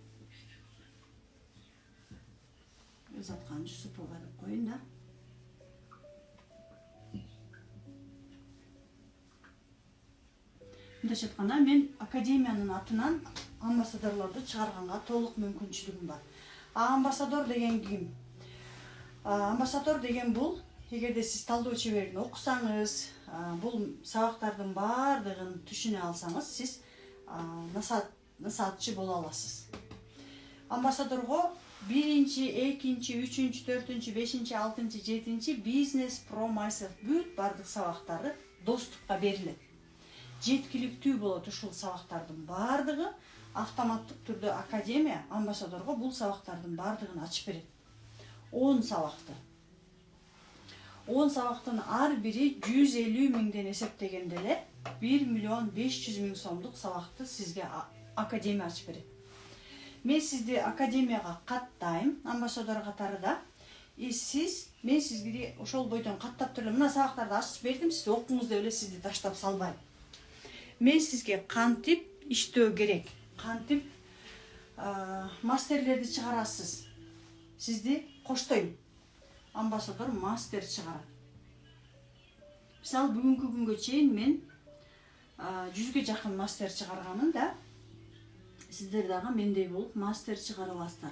Заткан Юсупова деп коюн да. Мындайча айтканда, мен академиянын атынан амбассадорлорду чыгарганга толук мүмкүнчүлүгүм бар. Амбассадор деген ким? Амбассадор деген бул, эгерде сиз талдоо чеберин окусаңыз, бул сабактардын баардыгын түшүнө алсаңыз, сиз насаатчы боло аласыз. Амбассадорго 1-чи, 2-чи, 3-чү, 4-чү, 5-чи, 6-чы, 7-чи бизнес про myself бүт бардык сабактары доступка берилет. Жеткиликтүү болот ушул сабактардын бардыгы. Автоматтык түрдө академия амбассадорго бул сабактардын бардыгын ачып берет. 10 сабакты. 10 сабактын ар бири 150 миңден эсептегенде эле 1 миллион 500 миң сомдук сабакты сизге академия ачып берет. Мен сизди академияга каттайм, амбассадор катарында. Мен сизге ошол бойдон каттап туруп мына сабактарды ачып бердим, сиз окуңуз деп эле сизди таштап салбайм. Мен сизге кантип иштөө керек, кантип мастерлерди чыгарасыз. Сизди коштойм. Амбассадор мастер чыгарат. Мисалы, бүгүнкү күнгө чейин мен 100ге жакын мастер чыгарганмын да. Сиздер дагы мендей болуп мастер чыгара аласыздар.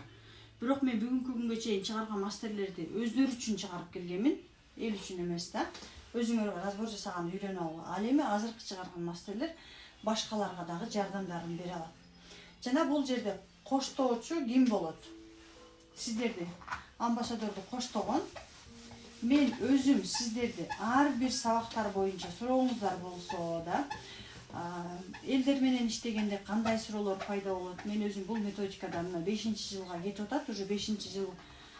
Бирок мен бүгүнкү күнгө чейин чыгарган мастерлерди өздөрү үчүн чыгарып келгенмин, эл үчүн эмес да. Өзүңөр разбор жасаганды үйрөнүп алгыла. Ал эми азыркы чыгарган мастерлер башкаларга дагы жардамдарын бере алат. Жана бул жерде коштоочу ким болот? Сиздерди, амбассадорду коштогон. Мен өзүм сиздерди ар бир сабактар боюнча сурооңуздар болсо да, элдер менен иштегенде кандай суроолор пайда болот? Мен өзүм бул методикада 5-чи жылга кетип атат, уже 5-чи жыл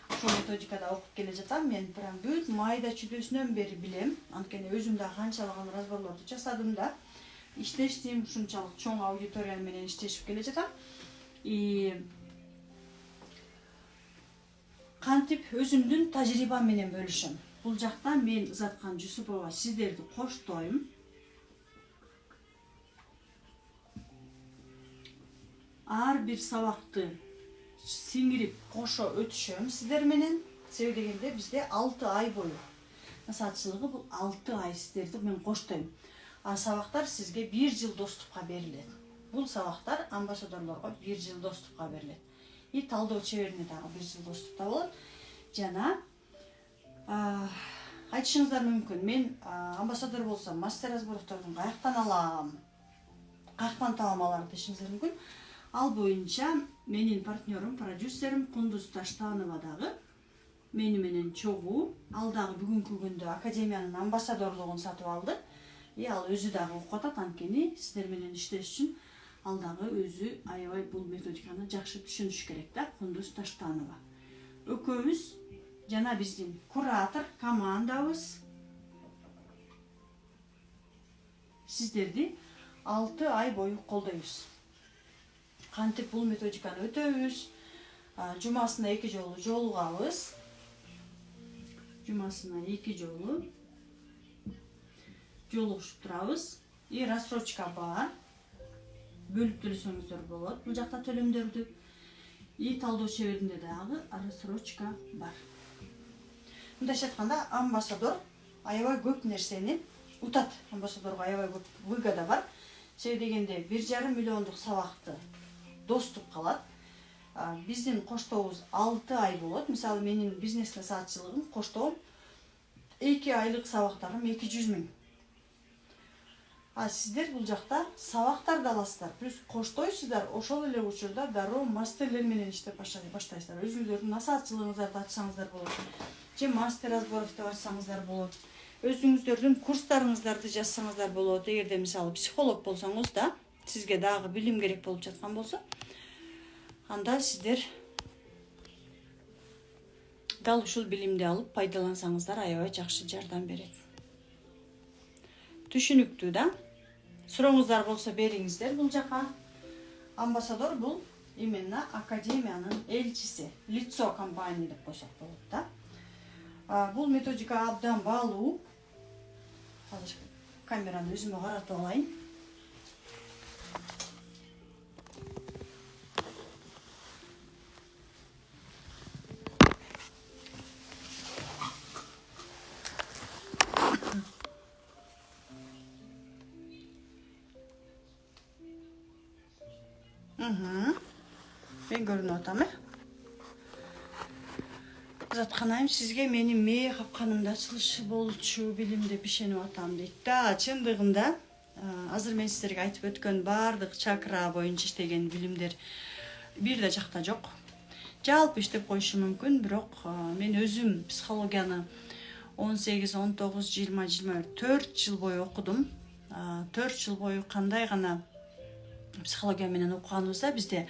ошол методикада окуп келе жатам. Мен прям бүт майда чүдөсүнөн бери билем. Анткени өзүм да канчалаган разборлорду жасадым да. Иштештим, ушунчалык чоң аудитория менен иштешип келе жатам. Кантип өзүмдүн тажрыйбам менен бөлүшөм. Бул жакта мен Ызаткан Жусупова сиздерди коштойм. Ар бир сабакты сиңирип кошо өтүшөм сиздер менен. Себеби дегенде бизде 6 ай бою. Насаатчылыгы бул 6 ай сиздерди мен коштойм. Сабактар сизге 1 жыл доступка берилет. Бул сабактар амбассадорлорго 1 жыл доступка берилет. Талдоо чеберине дагы 1 жыл доступта болот. Жана айтышыңыздар мүмкүн, мен амбассадор болсом, мастер разборовтордун каяктан алам? Каяктан табам аларды дешиңиздер мүмкүн. Ал боюнча менин партнерим, продюсерим Кундуз Таштанова дагы мени менен чогуу. Ал дагы бүгүнкү күндө академиянын амбассадорлугун сатып алды. Ал өзү дагы окуп атат, анткени сиздер менен иштеш үчүн ал дагы өзү аябай бул методиканы жакшы түшүнүш керек да. Кундуз Таштанова. Экөөбүз жана биздин куратор командабыз сиздерди 6 ай бою колдойбуз. Кантип бул методиканы өтөбүз, жумасына 2 жолу жолугабыз. Жумасына 2 жолу жолугушуп турабыз. Рассрочка бар. Бөлүп төлөсөңүздөр болот. Бул жакта төлөмдөрдү. Талдоо чеберинде дагы рассрочка бар. Мындайча айтканда, амбассадор аябай көп нерсени утат. Амбассадорго аябай көп выгода бар. Себеби дегенде 1,5 миллиондук сабакты доступ калат. Биздин коштобуз 6 ай болот. Мисалы, менин бизнес насаатчылыгым коштоом 2 айлык сабактарым 200 миң. Сиздер бул жакта сабактарды аласыздар, плюс коштойсуздар, ошол эле учурда дароо мастерлер менен иштеп баштайсыздар. Өзүңүздөрдүн насаатчылыгыңыздарды ачсаңыздар болот. Же мастер разборов деп ачсаңыздар болот. Өзүңүздөрдүн курстарыңыздарды жазсаңыздар болот. Эгерде мисалы психолог болсоңуз да, сизге дагы билим керек болуп жаткан болсо, анда сиздер дал ушул билимди алып пайдалансаңыздар аябай жакшы жардам берет. Түшүнүктүү да? Сурооңуздар болсо бериңиздер бул жака. Амбассадор бул именно академиянын элчиси, лицо компания деп койсок болот да. Бул методика абдан баалуу. Азыр камераны өзүмө каратып алайын. Ben görünüp atam. Жатканайым сизге менин мээ капканымда ачылышы болчу билимди бишенип атам дейт да. Чындыгында азыр мен сиздерге айтып өткөн баардык чакра боюнча иштеген билимдер бир да жакта жок. Жалпы иштеп коюшу мүмкүн, бирок мен өзүм психологияны 18, 19, 20, 24 жыл бою окудум. 4 жыл бою кандай гана психология менен окуганыбызда бизде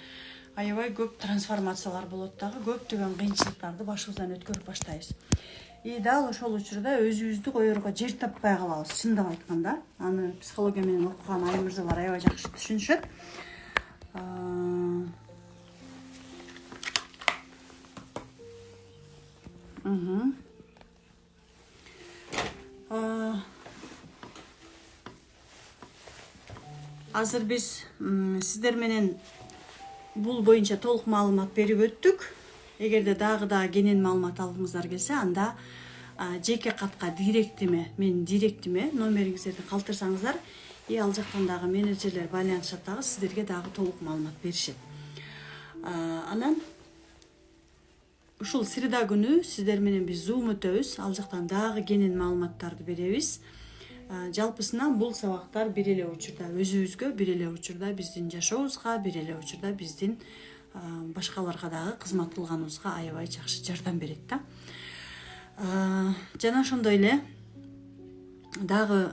аябай көп трансформациялар болот дагы, көптөгөн кыйынчылыктарды башыбыздан өткөрүп баштайбыз. И дал ошол учурда өзүбүздү коерго жер таппай калабыз, чындап айтканда. Аны психология менен окуган айым мырзалар аябай жакшы түшүнүшөт. Азыр биз сиздер менен бул боюнча толук маалымат берип өттүк. Эгерде дагы кенен маалымат алгыңыздар келсе, анда жеке катка директиме, менин директиме номериңиздерди калтырсаңыздар, ал жактан дагы менеджерлер байланышат дагы сиздерге дагы толук маалымат беришет. Анан ушул среда күнү сиздер менен биз Zoom өтөбүз. Ал жактан дагы кенен маалыматтарды беребиз. Жалпысынан бул сабактар бир эле учурда өзүбүзгө, бир эле учурда биздин жашообузга, бир эле учурда биздин башкаларга дагы кызмат кылганыбызга аябай жакшы жардам берет да. Жана ошондой эле дагы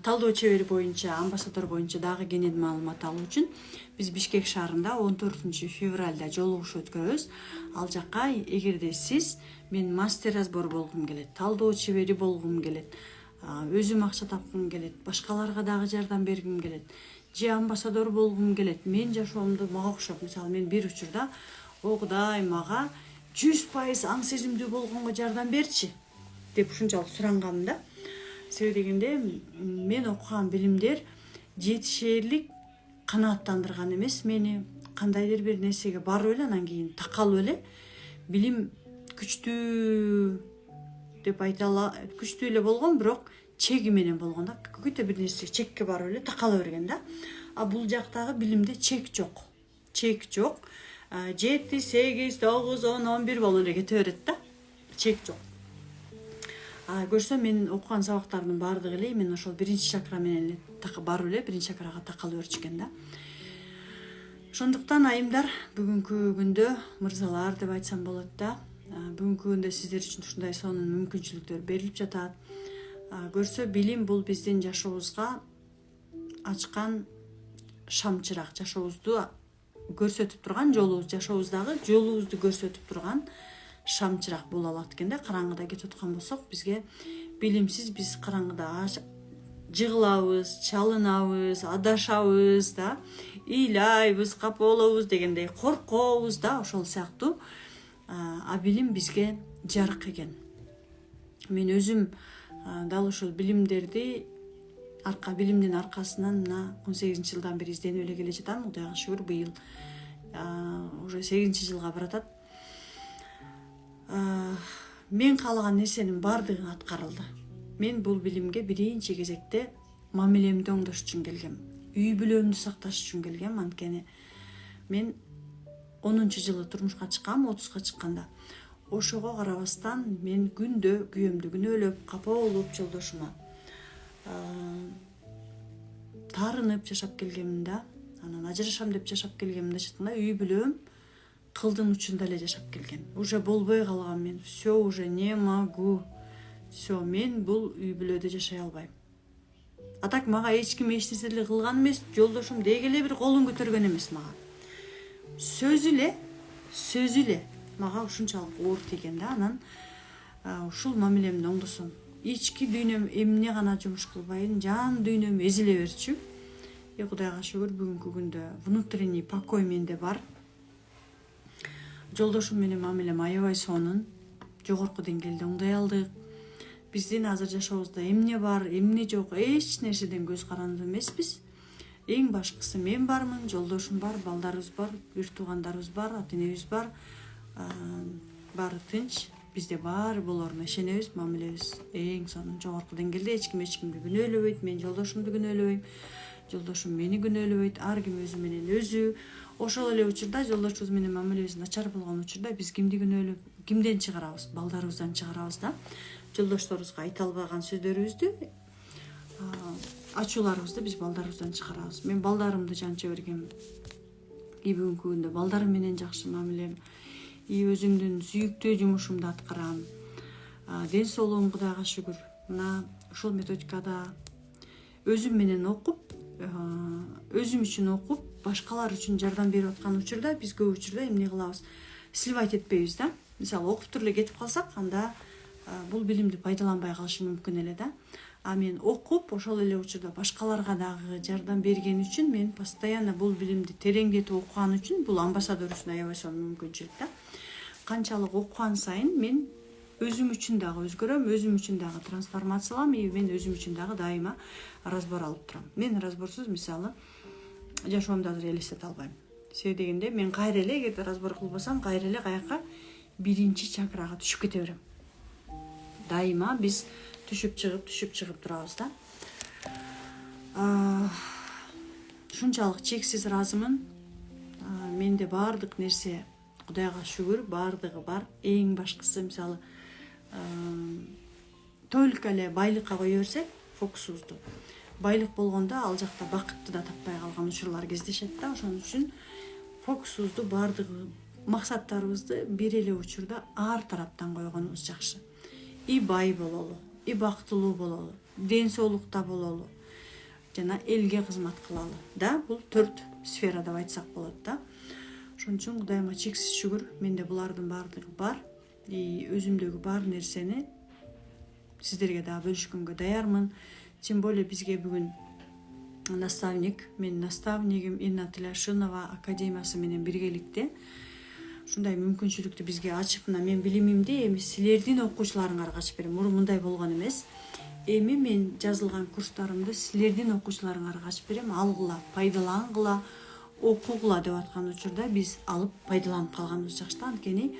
талдоо чебери боюнча, амбассадор боюнча дагы кенен маалымат алуу үчүн биз Бишкек шаарында 14 февралда жолугушуу өткөрөбүз. Ал жакка эгерде сиз мен мастер разбор болгум келет, талдоо чебери болгум келет, өзүм акча тапкым келет, башкаларга дагы жардам бергим келет, же амбассадор болгум келет, мен жашоомду мага окшоп, мисалы мен бир учурда Кудай мага 100% аң сезимдүү болгонго жардам берчи деп ушунчалык суранганмын да. Себеби дегенде мен окуган билимдер жетишээрлик канааттандырган эмес мени. Кандайдыр бир нерсеге барып эле анан кийин такалып эле билим күчтүү деп күчтүү эле болгон, бирок чеги менен болгон да. Көкөйтө бир нерсе чекке барып эле такала берген да. Бул жактагы билимде чек жок. Чек жок. 7, 8, 9, 10, 11 болуп эле кете берет да. Чек жок. Көрсө мен окуган сабактардын баардыгы эле мен ошол биринчи чакра менен эле барып эле биринчи чакрага такалып беришкен да. Ошондуктан айымдар, бүгүнкү күндө мырзалар деп айтсам болот да. Бүгүнкү күндө сиздер үчүн ушундай сонун мүмкүнчүлүктөр берилип жатат. Көрсө билим бул биздин жашообузга ачкан шамчырак, жашообузду көрсөтүп турган жашообуздагы жолубузду көрсөтүп турган шамчырак боло алат экен да. Караңгыда кетип аткан болсок, бизге билимсиз биз караңгыда жыгылабыз, чалынабыз, адашабыз да, ыйлайбыз, капа болобуз дегендей коркобуз да, ошол сыяктуу. Билим бизге жарык экен. Мен өзүм дал ошол билимдерди билимдин аркасынан мына 18-жылдан бери изденип эле келе жатам. Кудайга шүгүр, быйыл уже 8-жылга баратат. Мен каалаган нерсенин баардыгы аткарылды. Мен бул билимге биринчи кезекте мамилемди оңдош үчүн келгем. Үй бүлөмдү сакташ үчүн келгем. Анткени мен 10-жылы турмушка чыккам, 30га чыкканда. Ошого карабастан мен күндө күйөөмдү күнөөлөп, капа болуп жолдошума таарынып жашап келгемин да. Анан ажырашам деп жашап келгемин да, чыкканда үй бүлөм кылдын учунда эле жашап келген. Уже болбой калган мен. Все, уже не могу. Все, мен бул үй бүлөдө жашай албайм. Так мага эч ким эч нерсе деле кылган эмес, жолдошум деги эле бир колун көтөргөн эмес мага. Сөзү эле мага ушунчалык оор тийген да. Анан ушул мамилемди оңдосом, ички дүйнөм эмне гана жумуш кылбайын, жан дүйнөм эзиле берчү. Кудайга шүгүр, бүгүнкү күндө внутренний покой менде бар. Жолдошум менен мамилем аябай сонун, жогорку деңгээлде оңдой алдык. Биздин азыр жашообузда эмне бар, эмне жок, эч нерседен көз каранды эмеспиз. Эң башкысы мен бармын, жолдошум бар, балдарыбыз бар, бир туугандарыбыз бар, ата-энебиз бар. Баары тынч, бизде баары болоруна ишенебиз, мамилебиз эң сонун жогорку деңгээлде, эч ким эч кимди күнөөлөбөйт, мен жолдошумду күнөөлөбөйм. жолдошум мени күнөөлөбөйт, ар ким өзү менен өзү. Ошол эле учурда жолдошубуз менен мамилебиз начар болгон учурда биз кимди күнөөлөп, кимден чыгарабыз? Балдарыбыздан чыгарабыз да. Жолдошторубузга айта албаган сөздөрүбүздү, ачууларыбызды биз балдарыбыздан чыгарабыз. Мен балдарымды жанча бергем. Бүгүнкү күндө балдарым менен жакшы мамилем, өзүмдүн сүйүктүү жумушумду аткарам. Ден соолугум Кудайга шүгүр. Мына ушул методикада өзүм менен окуп, өзүм үчүн окуп, башкалар үчүн жардам берип аткан учурда биз көп учурда эмне кылабыз? Сливать этпейбиз да. Мисалы окуп туруп эле кетип калсак, анда бул билимди пайдаланбай калышы мүмкүн эле да. Мен окуп, ошол эле учурда башкаларга дагы жардам берген үчүн мен постоянно бул билимди тереңдетип окуган үчүн бул амбассадор үчүн аябай мүмкүнчүлүк да. Канчалык окуган сайын мен өзүм үчүн дагы өзгөрөм, өзүм үчүн дагы трансформациялам, мен өзүм үчүн дагы дайыма разбор алып турам. Мен разборсуз мисалы жашоомду азыр элестете албайм. Себеби дегенде мен кайра эле эгерде разбор кылбасам, кайра эле каяка биринчи чакрага түшүп кете берем. Дайыма биз түшүп чыгып турабыз да. Шунчалык чексиз ыраазымын. Менде баардык нерсе Кудайга шүгүр, баардыгы бар. Эң башкысы мисалы только эле байлыкка кое берсек фокусубузду. Байлык болгондо ал жакта бакытты да таппай калган учурлар кездешет да. Ошон үчүн фокусубузду баардыгы максаттарыбызды бир эле учурда ар тараптан койгонубуз жакшы. И бай бололу, и бактылуу бололу, ден соолукта бололу, жана элге кызмат кылалы. Да, бул 4 сфера деп айтсак болот да. Ошон үчүн Кудайыма чексиз шүгүр, менде булардын баардыгы бар. Өзүмдөгү бар нерсени сиздерге дагы бөлүшкөнгө даярмын. Тем более бизге бүгүн менин наставнигим Инна Тляшинова академиясы менен биргеликте ушундай мүмкүнчүлүктү бизге ачып, мен билимимди эми силердин окуучуларыңарга ачып берем. Мурун мындай болгон эмес. Эми мен жазылган курстарымды силердин окуучуларыңарга ачып берем. Алгыла, пайдалангыла, окугула деп аткан учурда биз алып пайдаланып калганыбыз жакшы. Анткени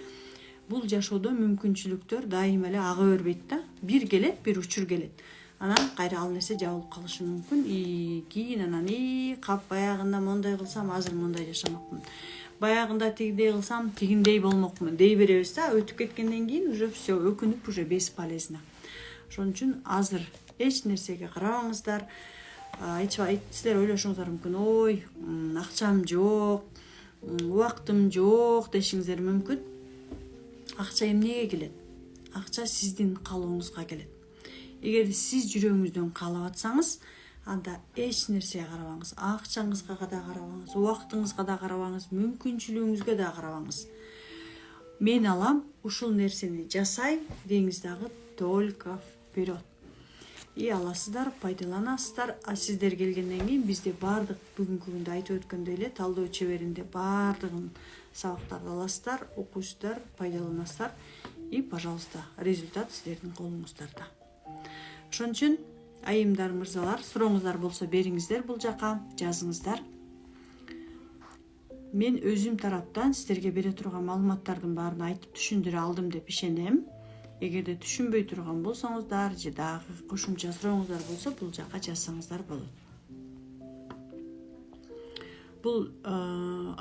бул жашоодо мүмкүнчүлүктөр дайыма эле ага бербейт да. Бир келет, бир учур келет. Анан кайра ал нерсе жабылып калышы мүмкүн. Кийин анан кап баягында мондай кылсам, азыр мондай жашамакмын. Баягында тигиндей кылсам, тигиндей болмокмун дей беребиз да. Өтүп кеткенден кийин уже все, өкүнүп уже бесполезно. Ошон үчүн азыр эч нерсеге карабаңыздар. Силер ойлошуңуздар мүмкүн, ой, акчам жок, убактым жок дешиңиздер мүмкүн. Акча эмнеге келет? Акча сиздин каалооңузга келет. Эгер сиз жүрөгүңүздөн каалап атсаңыз, анда эч нерсеге карабаңыз. Акчаңызга да карабаңыз, убактыңызга да карабаңыз, мүмкүнчүлүгүңүзгө да карабаңыз. Мен алам, ушул нерсени жасайм деңиз дагы только вперед. Аласыздар, пайдаланасыздар. Сиздер келгенден кийин бизде баардык бүгүнкү күндө айтып өткөндөй эле талдоо чеберинде баардыгын сабактарды аласыздар, окуйсуздар, пайдаланасыздар. Пожалуйста, результат сиздердин колуңуздарда. Ошон үчүн айымдар, мырзалар, сурооңуздар болсо бериңиздер, бул жака жазыңыздар. Мен өзүм тараптан сиздерге бере турган маалыматтардын баарын айтып түшүндүрө алдым деп ишенем. Эгерде түшүнбөй турган болсоңуздар же дагы кошумча сурооңуздар болсо бул жака жазсаңыздар болот. Бул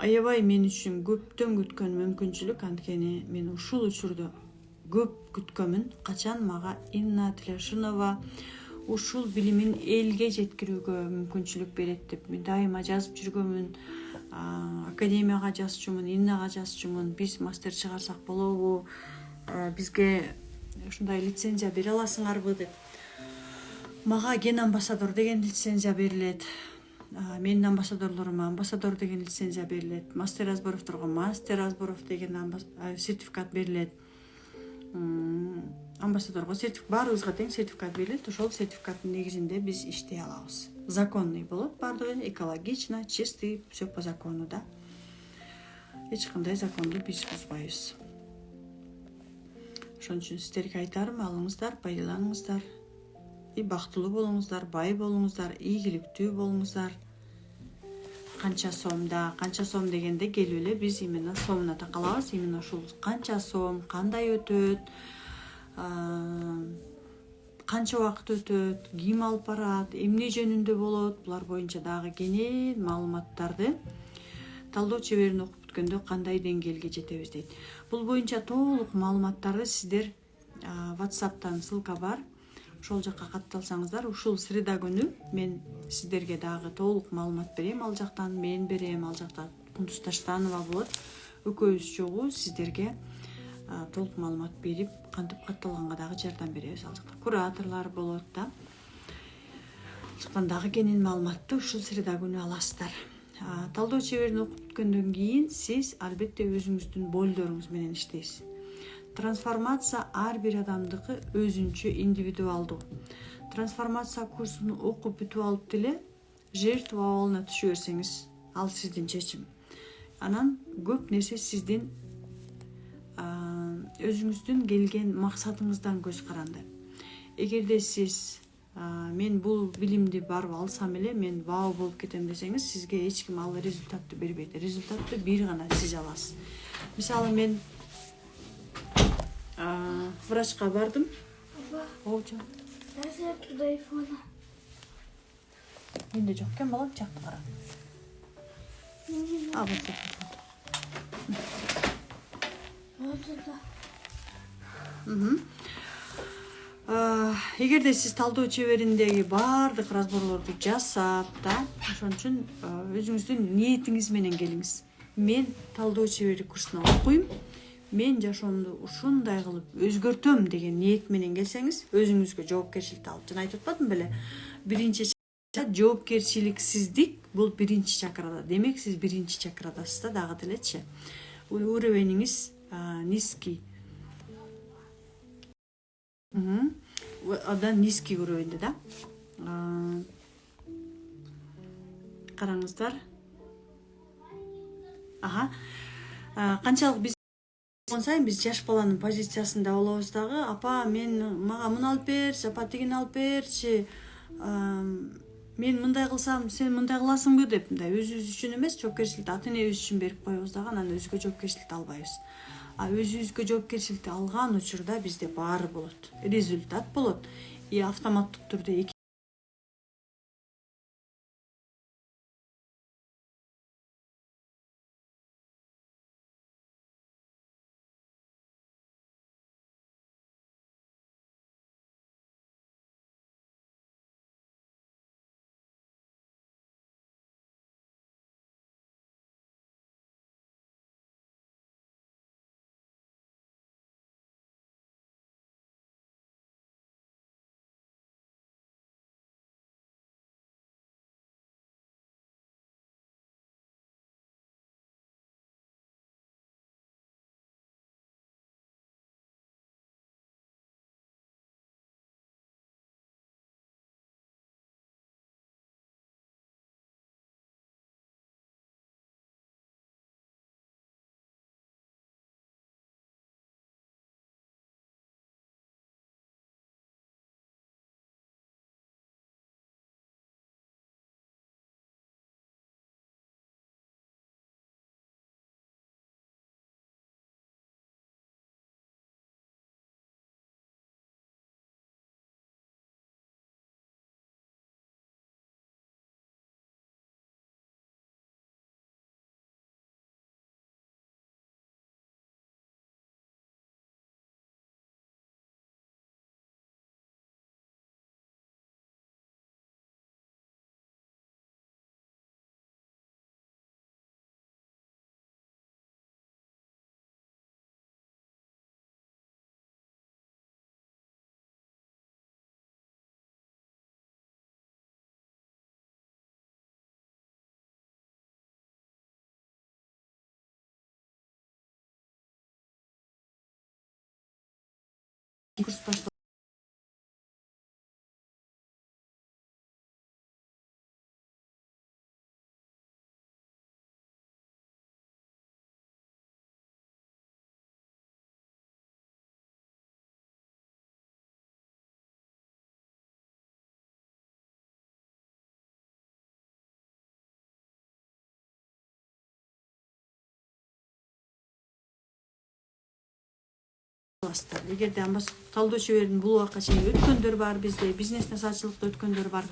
аябай мен үчүн көптөн күткөн мүмкүнчүлүк, анткени мен ушул учурда көп күткөмүн. Качан мага Инна Тляшинова ушул билимин элге жеткирүүгө мүмкүнчүлүк берет деп мен дайыма жазып жүргөмүн. Академияга жазчумун, Иннага жазчумун. Биз мастер чыгарсак болобу? Бизге ушундай лицензия бере аласыңарбы деп. Мага ген амбассадор деген лицензия берилет. Менин амбассадорлорума амбассадор деген лицензия берилет. Мастер разборовторго мастер разборов деген сертификат берилет. Амбассадорго баарыбызга тең сертификат берилет. Ошол сертификаттын негизинде биз иштей алабыз. Законный болот, баардыгы экологично, чистый, все по закону да. Эч кандай законду биз бузбайбыз. Ошон үчүн сиздерге айтарым, алыңыздар, пайдаланыңыздар. Бактылуу болуңуздар, бай болуңуздар, ийгиликтүү болуңуздар. Канча сом дегенде келип эле биз именно сомуна такалабыз. Именно ушул канча сом, кандай өтөт, канча убакыт өтөт, ким алып барат, эмне жөнүндө болот, булар боюнча дагы кенен маалыматтарды талдоо чеберин окуп бүткөндө кандай деңгээлге жетебиз дейт. Бул боюнча толук маалыматтарды сиздер WhatsApp'тан ссылка бар. Ошол жакка катталсаңыздар, ушул среда күнү мен сиздерге дагы толук маалымат берем. Ал жактан мен берем, ал жакта Кундуз Таштанова болот. Экөөбүз чогуу сиздерге толук маалымат берип, кантип катталганга дагы жардам беребиз. Ал жакта кураторлор болот да. Ал жактан дагы кенен маалыматты ушул среда күнү аласыздар. Талдоо чеберин окуп бүткөндөн кийин сиз албетте өзүңүздүн болдоруңуз менен иштейсиз. Трансформация ар бир адамдыкы өзүнчө индивидуалдуу. Трансформация курсун окуп бүтүп алып деле жертва абалына түшө берсеңиз, ал сиздин чечим. Анан көп нерсе сиздин өзүңүздүн келген максатыңыздан көз каранды. Эгерде сиз мен бул билимди барып алсам эле мен вау болуп кетем десеңиз, сизге эч ким ал результатты бербейт. Результатты бир гана сиз аласыз. Мисалы мен врачка бардым. Оочу. Нәрсе турду айфона. Менде жок экен балам, жакты кара. Эгерде сиз талдоо чебериндеги баардык разборлорду жасап да, ошон үчүн өзүңүздүн ниетиңиз менен келиңиз. Мен талдоо чебери курсуна окуйм, мен жашоомду ушундай кылып өзгөртөм деген ниет менен келсеңиз, өзүңүзгө жоопкерчиликти алып. Жана айтып атпадым беле? Биринчи жоопкерчиликсиздик бул биринчи чакрада. Демек сиз биринчи чакрадасыз да дагы делечи. Уровениңиз низкий. Одан низкий уровеньде да. Караңыздар. Канчалык биз сайын биз жаш баланын позициясында болобуз дагы. Апа, мага муну алып берчи, апа тигини алып берчи. Мен мындай кылсам, сен мындай кыласыңбы деп, мындай өзүбүз үчүн эмес, жоопкерчиликти ата-энебиз үчүн берип коебуз дагы, анан өзгө жоопкерчиликти албайбыз. Өзүбүзгө жоопкерчиликти алган учурда бизде баары болот. Результат болот. Автоматтык түрдө курс башталат. алмастыр. Эгерде талдоо чеберин бул убакка чейин өткөндөр бар, бизде бизнес насаатчылыкта өткөндөр бар.